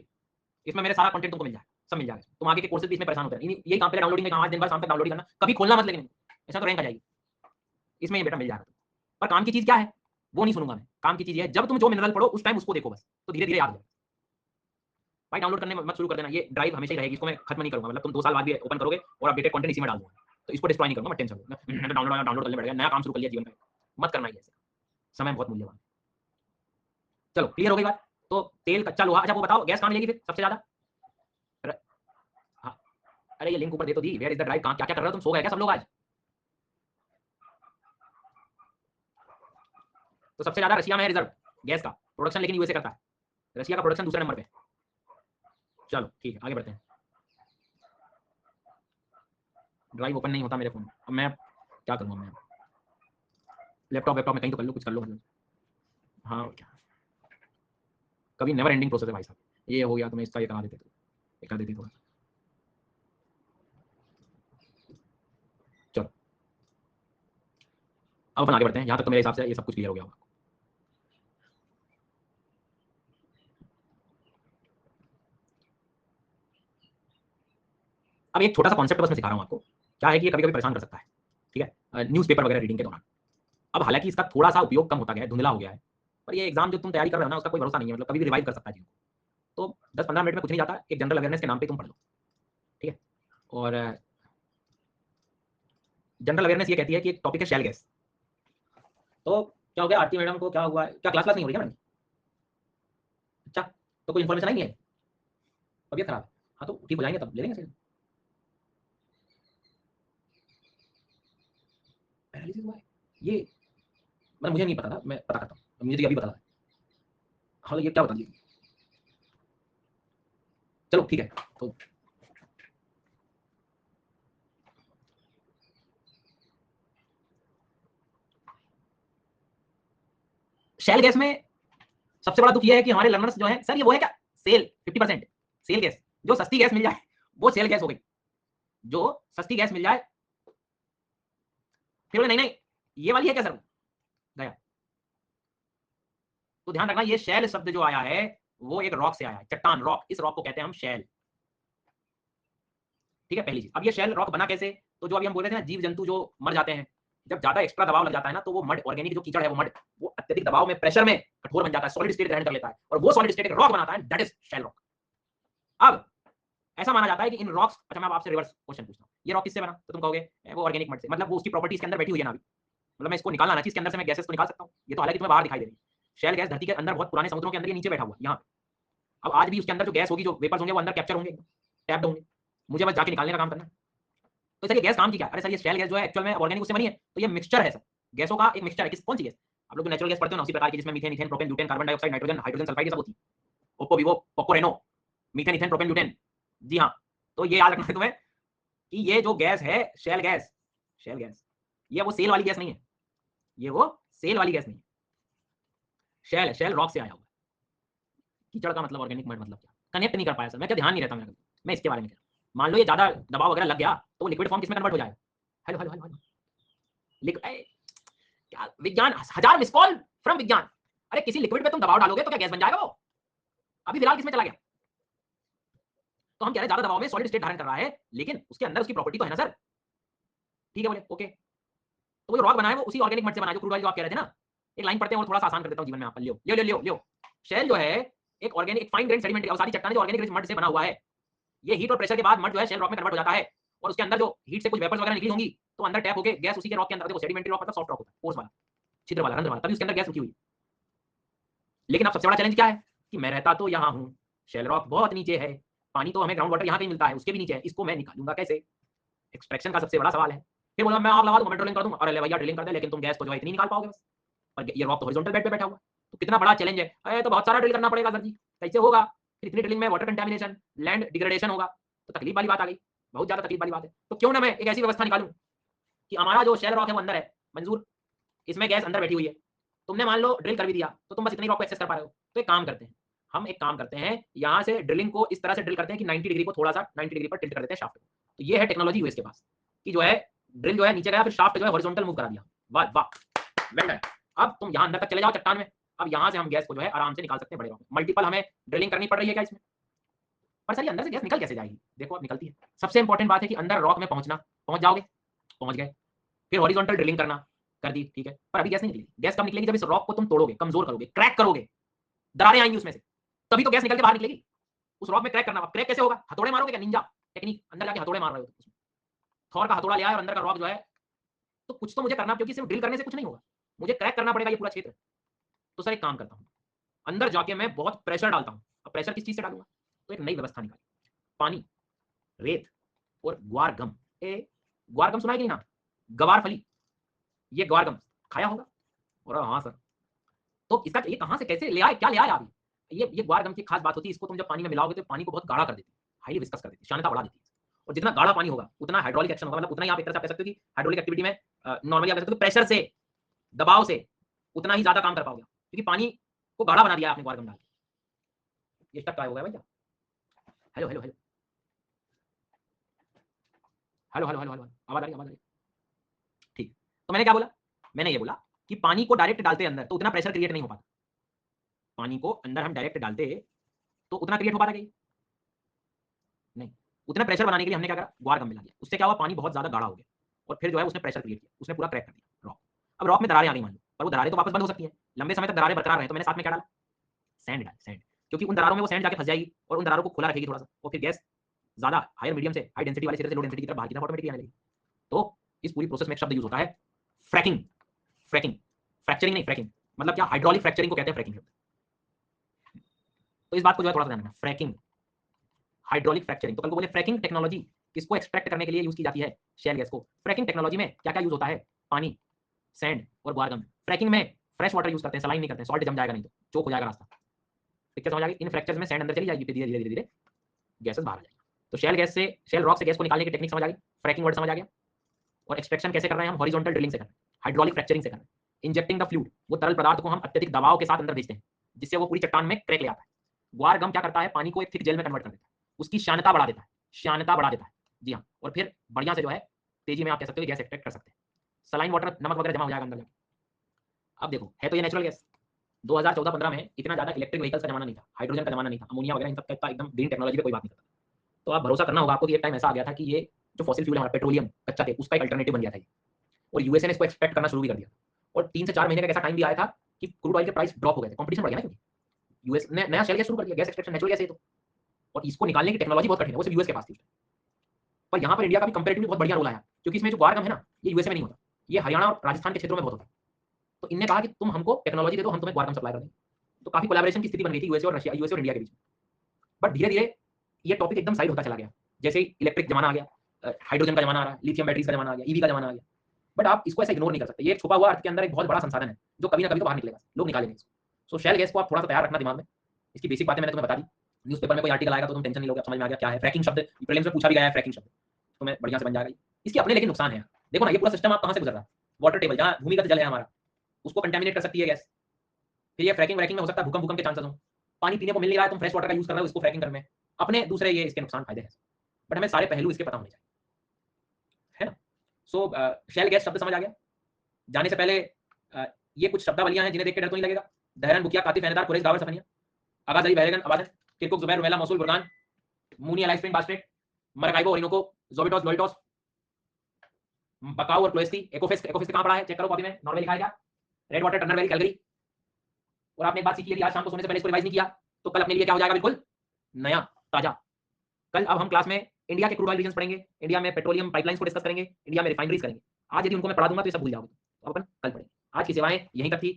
S1: इसमें मेरे सारा कंटेंट तुमको मिल जाए, सब मिल जाएगा। तुम आगे के कोर्सेज भी इसमें परेशान होते हैं, यही काम, पहले डाउनलोडिंग में काम, आज दिन भर शाम तक डाउनलोड करना, कभी खोलना मत, लेकिन ऐसा तो रैंक आ जाएगी। इसमें ये बेटा मिल जाएगा। पर काम की चीज क्या है वो नहीं सुनूंगा मैं। काम की चीज ये है, जब तुम जो मिनरल पढ़ो उस टाइम उसको देखो बस, तो धीरे धीरे याद हो जाएगा। भाई डाउनलोड करने मत शुरू कर देना, ये ड्राइव हमेशा ही रहेगी, इसको मैं खत्म नहीं करूंगा। मतलब तुम 2 साल बाद भी ओपन करोगे और अपडेटेड कंटेंट इसी में डाल दूंगा, तो इसको डिस्ट्रॉय नहीं करूंगा, मत टेंशन लो। मैं डाउनलोड करने बैठ गया, नया काम शुरू कर लिया जीवन में, मत करना ये ऐसे, समय बहुत मूल्यवान। चलो क्लियर हो गई बात। तो तेल, कच्चा लोहा। अच्छा वो बताओ गैस कहाँ मिलेगी फिर सबसे ज्यादा? हाँ, अरे ये लिंक ऊपर दे तो दी, वेयर इज द ड्राइव, क्या क्या कर रहे हो तुम, सो गए क्या सब लोग आज? तो सबसे ज्यादा रशिया में है रिजर्व गैस का प्रोडक्शन, लेकिन यूएसए करता है, रशिया का प्रोडक्शन दूसरे नंबर पे। चलो ठीक है आगे बढ़ते हैं। ड्राइव ओपन नहीं होता मेरे फोन, अब मैं क्या करूँगा, मैं लैपटॉप में कहीं तो कर लो, कुछ कर लो मतलब। हाँ क्या, कभी नेवर एंडिंग प्रोसेस है भाई साहब। ये हो गया तो मैं इसका ये करा देते, ये कर देती थोड़ा। चलो अब अपन आगे बढ़ते हैं, यहाँ तक तो मेरे हिसाब से ये सब कुछ क्लियर हो गया होगा। अब एक छोटा सा कॉन्सेप्ट बस मैं सिखा रहा हूँ आपको, क्या है कि ये कभी कभी परेशान कर सकता है, ठीक है, न्यूज़पेपर वगैरह रीडिंग के दौरान। अब हालांकि इसका थोड़ा सा उपयोग कम होता गया है, धुंधला हो गया है, पर ये एग्जाम जो तुम तैयारी कर रहे हो ना उसका कोई भरोसा नहीं है, मतलब कभी भी रिवाइव कर सकता है चीज़ों को। तो 10-15 मिनट में कुछ नहीं जाता, एक जनरल अवेयरनेस के नाम पे तुम पढ़ लो, ठीक है। और जनरल अवेयरनेस ये कहती है कि एक टॉपिक है शेल गैस। तो क्या हो गया, आरती मैडम को क्या हुआ, क्या क्लास नहीं हो रही है मैडम? अच्छा, तो कोई इन्फॉर्मेशन आई नहीं है, तबियत खराब है? हाँ तो ठीक हो जाएंगे तब ले लेंगे। पैरालिसिस हुआ है ये, मतलब मुझे नहीं पता था, मैं पता करता हूँ, मुझे तो अभी पता था। हाँ तो ये क्या बता दीजिए, चलो ठीक है। तो शेल गैस में सबसे बड़ा दुख ये है कि हमारे लर्नर्स जो है सर, ये वो है क्या, सेल 50%, सेल गैस, जो सस्ती गैस मिल जाए वो सेल गैस हो गई, जो सस्ती गैस मिल जाए। फिर नहीं नहीं ये वाली है क्या सर, गया। तो ध्यान रखना, ये शैल शब्द जो आया है वो एक रॉक से आया है, चट्टान, रॉक, इस रॉक को कहते हैं हम शैल, ठीक है, पहली चीज। अब ये शैल रॉक बना कैसे, तो जो अभी हम बोल रहे थे ना, जीव जंतु जो मर जाते हैं, जब ज्यादा एक्स्ट्रा दबाव लग जाता है ना, तो वो मड, ऑर्गेनिक जो कीचड़ है वो मड, वो अत्यधिक दबाव में, प्रेशर में कठोर बन जाता है, सॉलिड स्टेट ग्रहण कर लेता है, और वो सॉलिड स्टेट एक रॉक बनाता है, दैट इज शैल रॉक। अब ऐसा माना जाता है कि इन रॉक्स, अच्छा मैं आपसे रिवर्स क्वेश्चन पूछता हूँ, ये रॉक किससे बना, तो तुम कहोगे वो ऑर्गेनिक मड से, मतलब वो उसकी प्रॉपर्टी इसके अंदर बैठी हुई है ना अभी, मतलब मैं इसको निकालना ना चाहिए, इसके अंदर से मैं गैसेस को निकाल सकता हूँ। ये तो हालांकि तुम्हें बाहर दिखाई दे रही है, शेल गैस धरती के अंदर बहुत पुराने समुद्रों के अंदर ये नीचे बैठा हुआ है यहाँ पे। अब आज भी उसके अंदर जो गैस होगी, जो वेपर्स होंगे वो अंदर कैप्चर होंगे, टैप्ड होंगे, मुझे बस जाके निकालने का काम करना है। तो सर ये गैस काम की क्या, अरे सर ये शेल गैस जो है एक्चुअल में ऑर्गेनिक उससे बनी है, तो ये मिक्सचर है सर, गैसों का एक मिक्सचर है। कौन सी गैस, आप लोग नेचुरल गैस पढ़ते हो ना उसी प्रकार की, जिसमें methane, ethane, propane, butane, carbon dioxide, nitrogen, hydrogen sulphide, ये सब होती है, Oppo, Vivo, Poco, Reno, methane, ethane, propane, butane. जी हाँ, तो ये याद रखना है तुम्हें कि ये जो गैस है शेल गैस, शेल गैस ये वो सेल वाली गैस नहीं है, ये वो सेल वाली गैस नहीं है, शेल है, शेल रॉक से आया हुआ है। कीचड़ का मतलब ऑर्गेनिक मड मतलब क्या, कनेक्ट नहीं कर पाया सर, मैं क्या ध्यान नहीं रहता मेरा, मैं इसके बारे में कह रहा हूँ। मान लो ये ज्यादा दबाव वगैरह लग गया तो लिक्विड फॉर्म किसमें कन्वर्ट हो जाएगा, हेलो हेलो हेलो हेलो, क्या विज्ञान, हजार मिस कॉल फ्रॉम विज्ञान। अरे किसी लिक्विड पे तुम दबाव डालोगे तो क्या गैस बन जाएगा वो, अभी फिलहाल किसमें चला गया। तो हम कह रहे हैं ज्यादा दबाव में सॉलिड स्टेट धारण कर रहा है, लेकिन उसके अंदर उसकी प्रॉपर्टी तो है ना सर, ठीक है बोले ओके। तो वो जो रॉक बना है वो उसी ऑर्गेनिक मड से बना है, जो क्रूड ऑयल जो आप कह रहे थे ना। एक लाइन पढ़ते हैं और थोड़ा सा आसान कर देता हूं जीवन में आप, लियो लियो लियो लियो। शेल जो है एक ऑर्गेनिक, एक फाइन ग्रेन सेडिमेंट, सारी चट्टानें जो ऑर्गेनिक रिच मड से बना हुआ है, ये हीट और प्रेशर के बाद मड जो है शेल रॉक में कन्वर्ट हो जाता है, और उसके अंदर जो हीट से कुछ वेपर्स वगैरह निकली होंगी तो अंदर टैप होके गैस उसी के रॉक के अंदर, देखो सेडिमेंट्री रॉक मतलब सॉफ्ट रॉक होता है, पोर्स वाला, छिद्र वाला, रंध्र वाला, तभी उसके अंदर गैस रुकी हुई है। लेकिन अब सबसे बड़ा चैलेंज क्या है कि मैं रहता तो यहाँ हूँ, शेल रॉक बहुत नीचे है, पानी तो हमें ग्राउंड वाटर यहाँ कहीं मिलता है, उसके भी नीचे है, इसको मैं निकालूंगा कैसे, एक्सट्रैक्शन का सबसे बड़ा सवाल है। फिर बोला मैं आग लगा दूंगा, मैं ड्रिलिंग कर दूंगा, अरे भैया ड्रिलिंग कर दे लेकिन तुम गैस को जो है इतनी निकाल पाओगे बस, और ये रॉक तो हॉरिजॉन्टल बेड पे बैठा हुआ, तो कितना बड़ा चैलेंज है। अरे तो बहुत सारा ड्रिल करना पड़ेगा सर जी, कैसे होगा, फिर इतनी ड्रिलिंग में वाटर कंटेमिनेशन, लैंड डिग्रेडेशन होगा, तो तकलीफ वाली बात आ गई, बहुत ज्यादा तकलीफ वाली बात है। तो क्यों ना मैं एक ऐसी व्यवस्था निकालूं कि हमारा जो शेल रॉक है वो अंदर है, मंजूर, इसमें गैस अंदर बैठी हुई है, तुमने मान लो ड्रिल कर भी दिया तो तुम बस इतनी रॉक को एक्सेस कर पा रहे हो। तो एक काम करते हैं, हम एक काम करते हैं, यहाँ से ड्रिलिंग को इस तरह से ड्रिल करते हैं कि 90 डिग्री को थोड़ा सा 90 डिग्री पर टिल्ट कर देते हैं शाफ्ट को। तो ये है टेक्नोलॉजी यूएस के पास कि जो है ड्रिल जो है नीचे गया, फिर शाफ्ट जो है हॉरिजॉन्टल मूव करा दिया, वाह वाह वेल डन। अब तुम यहाँ अंदर तक चले जाओ चट्टान में, अब यहाँ से हम गैस को जो है आराम से निकाल सकते हैं बड़े रॉक में। मल्टीपल हमें ड्रिलिंग करनी पड़ रही है क्या इसमें, पर सर ये अंदर से गैस निकल कैसे जाएगी, देखो अब निकलती है। सबसे इंपॉर्टेंट बात है कि अंदर रॉक में पहुंचना, पहुंच जाओगे, पहुंच गए, फिर हॉरिजॉन्टल ड्रिलिंग करना, कर दी, ठीक है, पर अभी गैस नहीं निकलेगी। गैस कब निकलेगी, जब इस रॉक को तुम तोड़ोगे, कमजोर करोगे, क्रैक करोगे, दरारें आएंगी उसमें से, तभी तो गैस निकल के बाहर निकलेगी। उस रॉक में क्रैक करना, क्रैक कैसे होगा, हथौड़े मारोगे क्या, निंजा टेक्निक, अंदर जाके हथौड़े मार रहे हो, थॉर का हथौड़ा लिया है और अंदर का रॉक जो है, तो कुछ तो मुझे करना, क्योंकि सिर्फ ड्रिल करने से कुछ नहीं होगा, मुझे क्रैक करना पड़ेगा ये पूरा क्षेत्र। तो सर एक काम करता हूँ, अंदर जाके मैं बहुत प्रेशर डालता हूँ। अब प्रेशर किस चीज से डालूंगा, तो एक नई व्यवस्था निकाली, पानी, रेत और ग्वार गम। ग्वार गम सुना है कि नहीं, हाँ, गवार फली, ये ग्वार गम खाया होगा, और हाँ सर, तो इसका ये कहाँ से कैसे ले आए, क्या ले आए आप, ये ग्वार गम की खास बात होती है, इसको तुम जब पानी में मिलाओगे तो पानी को बहुत गाढ़ा कर देती है, हाईली विस्कस कर देती है, शानता बढ़ा देती है, और जितना गाढ़ा पानी होगा उतना हाइड्रोलिक एक्शन होगा, मतलब उतना ही आप एक तरह से कह सकते हो कि हाइड्रोलिक एक्टिविटी में नॉर्मली आप कह सकते हो प्रेशर से, दबाव से उतना ही ज्यादा काम कर पाओगे, क्योंकि पानी को गाढ़ा बना दिया आपने ग्वार गम डाल के। ये स्टक काय हो गया भैया, hello hello hello hello hello hello hello, आवाज आ रही, आवाज आ रही, ठीक। तो मैंने क्या बोला, मैंने ये बोला कि पानी को डायरेक्ट डालते अंदर तो उतना प्रेशर क्रिएट नहीं हो पाता, पानी को अंदर हम डायरेक्ट डालते तो उतना क्रिएट हो पाता क्या, नहीं, उतना प्रेशर बनाने के लिए हमने क्या करा, ग्वार गम मिला दिया, उससे क्या हुआ, पानी बहुत ज्यादा गाढ़ा हो गया, और फिर जो है उसने प्रेशर क्रिएट किया, उसने पूरा क्रैक कर दिया रॉक। अब रॉक में दरारें आ गई मान लो, पर वो दरारें तो वापस बंद हो सकती है, लंबे समय तक दरारें बरकरार रहे, तो मैंने साथ में क्या डाला, सैंड डाला, सैंड, क्योंकि उन दरारों में वो सैंड जाके फंस जाएगी और उन दरारों को खुला रखेगी थोड़ा सा, और फिर गैस ज्यादा हायर मीडियम से हाई डेंसिटी वाले क्षेत्र से लो डेंसिटी की तरफ बाहर की तरफ ऑटोमेटिकली आने लगेगी। तो इस पूरी प्रोसेस में एक शब्द यूज होता है, फ्रैकिंग, फ्रैकिंग, फ्रैक्चरिंग नहीं, फ्रैकिंग, मतलब क्या, हाइड्रोलिक फ्रैक्चरिंग को कहते हैं फ्रैकिंग। तो इस बात को जो है थोड़ा सा ध्यान रखना, फ्रैकिंग, हाइड्रोलिक फ्रैक्चरिंग। तो कल को बोले फ्रैकिंग टेक्नोलॉजी किसको एक्सट्रैक्ट करने के लिए यूज की जाती है, शेल गैस को। फ्रैकिंग टेक्नोलॉजी में क्या क्या यूज होता है, पानी, सैंड और ग्वार गम। फ्रैकिंग में फ्रेश वाटर यूज करते हैं, सलाइन नहीं करते हैं, सॉल्ट जम जाएगा नहीं तो चोक हो जाएगा रास्ता, ठीक है, समझ आ गई। इन फ्रैक्चर्स में सैंड अंदर चली जाएगी, धीरे धीरे धीरे धीरे गैसेस बाहर आ जाएगी। तो शेल गैस से, शेल रॉक से गैस को निकालने की टेक्निक समझ आ गई, फ्रैकिंग वर्ड समझ आ गया, और एक्सट्रैक्शन कैसे कर रहे हैं हम, हॉरिजॉन्टल ड्रिलिंग से कर रहे हैं, हाइड्रोलिक फ्रैक्चरिंग से कर रहे हैं। इंजेक्टिंग द फ्लूइड, वो तरल पदार्थ को हम अत्यधिक दबाव के साथ अंदर भेजते हैं जिससे वो पूरी चट्टान में क्रैक ले आता है। ग्वार गम क्या करता है, पानी को एक थिक जेल में कन्वर्ट कर देता है, उसकी शानता बढ़ा देता है, शानता बढ़ा देता है, जी हाँ, और फिर बढ़िया से जो है तेजी में आप कह सकते हो गैस एक्सट्रैक्ट कर सकते हैं। सलाइन वाटर, नमक वगैरह जमा हो जाएगा अंदर जाके। अब देखो है तो ये नेचुरल गैस, 2014-15 में इतना ज्यादा इलेक्ट्रिक व्हीकल्स का जमाना नहीं था, हाइड्रोजन का जमाना नहीं था, अमोनिया वगैरह इन सब का एकदम ग्रीन टेक्नोलॉजी पे कोई बात नहीं करता। तो आप भरोसा करना होगा आपको कि एक टाइम ऐसा आ गया था कि ये जो फॉसिल फ्यूल है हमारा पेट्रोलियम कच्चा तेल, उसका एक अल्टरनेटिव बन गया था ये, और यूएसए ने इसको एक्सपेक्ट करना शुरू भी कर दिया, और 3 से 4 महीने का ऐसा टाइम भी आया था कि क्रूड ऑयल के प्राइस ड्रॉप हो गए थे, कंपटीशन बढ़ गया ना, क्योंकि यूएस ने नया शेल गैस शुरू कर दिया, गैस एक्सट्रैक्शन नेचुरल गैस है तो, और इसको निकालने की टेक्नोलॉजी बहुत कठिन है, वो सिर्फ यूएस के पास थी। पर यहाँ पर इंडिया का भी कंपेरेटिवली बहुत बढ़िया रोल आया, क्योंकि इसमें जो गुआर गम है ना, ये यूएसए में नहीं होता, ये हरियाणा और राजस्थान के क्षेत्रों में बहुत होता है। तो इनने कहा कि तुम हमको टेक्नोलॉजी दे दो, हम तुम्हें गुआर गम सप्लाई कर देंगे। तो काफी कोलैबोरेशन की स्थिति बन गई थी यूएसए और रशिया, यूएसए और इंडिया के बीच में। बट धीरे धीरे ये टॉपिक एकदम साइड होता चला गया, जैसे ही इलेक्ट्रिक जमाना आ गया, हाइड्रोजन का जमाना आ रहा है, लिथियम बैटरीज का जमाना आ गया, ईवी का जमाना आ गया। बट आप इसको ऐसे इग्नोर नहीं कर सकते, ये छुपा हुआ अर्थ के अंदर एक बहुत बड़ा संसाधन है, जो कभी ना कभी तो बाहर निकलेगा, लोग निकालेंगे इसको। सो शेल गैस को आप थोड़ा सा तैयार रखना दिमाग में, इसकी बेसिक बातें मैंने तुम्हें बता दी। न्यूज़पेपर में कोई आर्टिकल आएगा तो तुम टेंशन नहीं लोगे, समझ में आ गया क्या है फ्रैकिंग शब्द, प्रीलिम्स में पूछा भी गया है फ्रैकिंग शब्द, तुम्हें बढ़िया से बन जाएगा। इसके अपने लेकिन नुकसान है, देखो ना ये पूरा सिस्टम आप कहाँ से गुजर रहा है, वाटर टेबल जहाँ भूमिगत जल है हमारा, उसको कंटेमिनेट कर सकती है गैस। फिर ये फ्रैकिंग व्रैकिंग में हो सकता है भूकंप के चांसेस हो, पानी पीने को मिल नहीं रहा है, तुम फ्रेश वाटर का यूज कर रहे हो इसको फ्रैकिंग करने में, अपने दूसरे ये इसके नुकसान फायदे हैं। बट हमें सारे पहलू इसके पता होने चाहिए, है ना। सो शेल गैस शब्द समझ आ गया। जाने से पहले ये कुछ शब्दावलियां हैं जिन्हें देख के डर तो नहीं लगेगा। दहरन, Bukiya, कातिफ, एहनेदार, Quraish, Ghawar, Safaniya, Aghajari, Bahregan, Abadan, Kirkuk, Zubair, Rumaila, Mosul, Gurgan, Moonie, Alice Springs, Bass Strait, Maracaibo, Orinoco, जोबिटोस, लोरिटोस, बकाऊ और क्लोएस्टी, एकोफेस्ट, एकोफेस्ट कहां पड़ा है चेक करो कॉपी में, नॉर्वे लिखा है क्या, Red water, Turner valley, Calgary. और आपने एक बात सीखी, यदि आज शाम को सोने से पहले इसको रिवाइज नहीं किया तो कल अपने लिए क्या हो जाएगा, बिल्कुल नया ताजा। कल अब हम क्लास में इंडिया के क्रूड ऑयल रीजन्स पढ़ेंगे, इंडिया में पेट्रोलियम पाइपलाइंस को डिस्कस करेंगे, इंडिया में रिफाइनरीज करेंगे। आज यदि उनको मैं पढ़ा दूंगा तो ये सब भूल जाओगे, तो अपन कल पढ़ेंगे। आज की सेवाएं यहीं तक थी।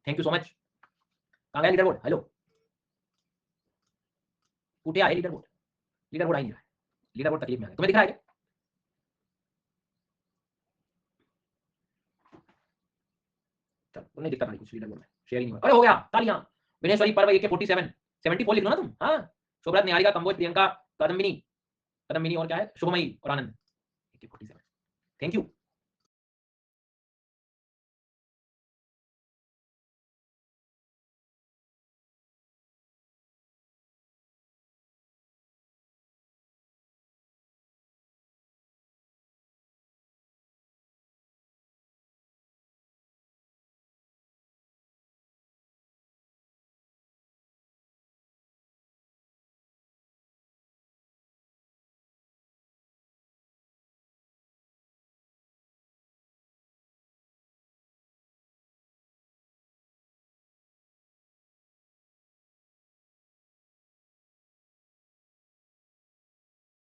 S1: Thank you so much. कहां गया लीडर बोर्ड, हेलो टूटे आए लीडर बोर्ड, लीडर बोर्ड आ ही नहीं रहा है, लीडर बोर्ड तकलीफ में आ गया, तुम्हें दिख रहा है क्या? चलो नहीं दिखता कुछ लीडर बोर्ड में, शेयर ही नहीं हुआ। अरे हो गया, तालियां। विनेश्वरी पर्व AK 47 74 लिख लो ना तुम। हाँ, शोभरात, निहारिका, कंबोज, प्रियंका, कदम्बिनी, कदम्बिनी और क्या है, शुभमयी और आनंद AK 47। Thank you.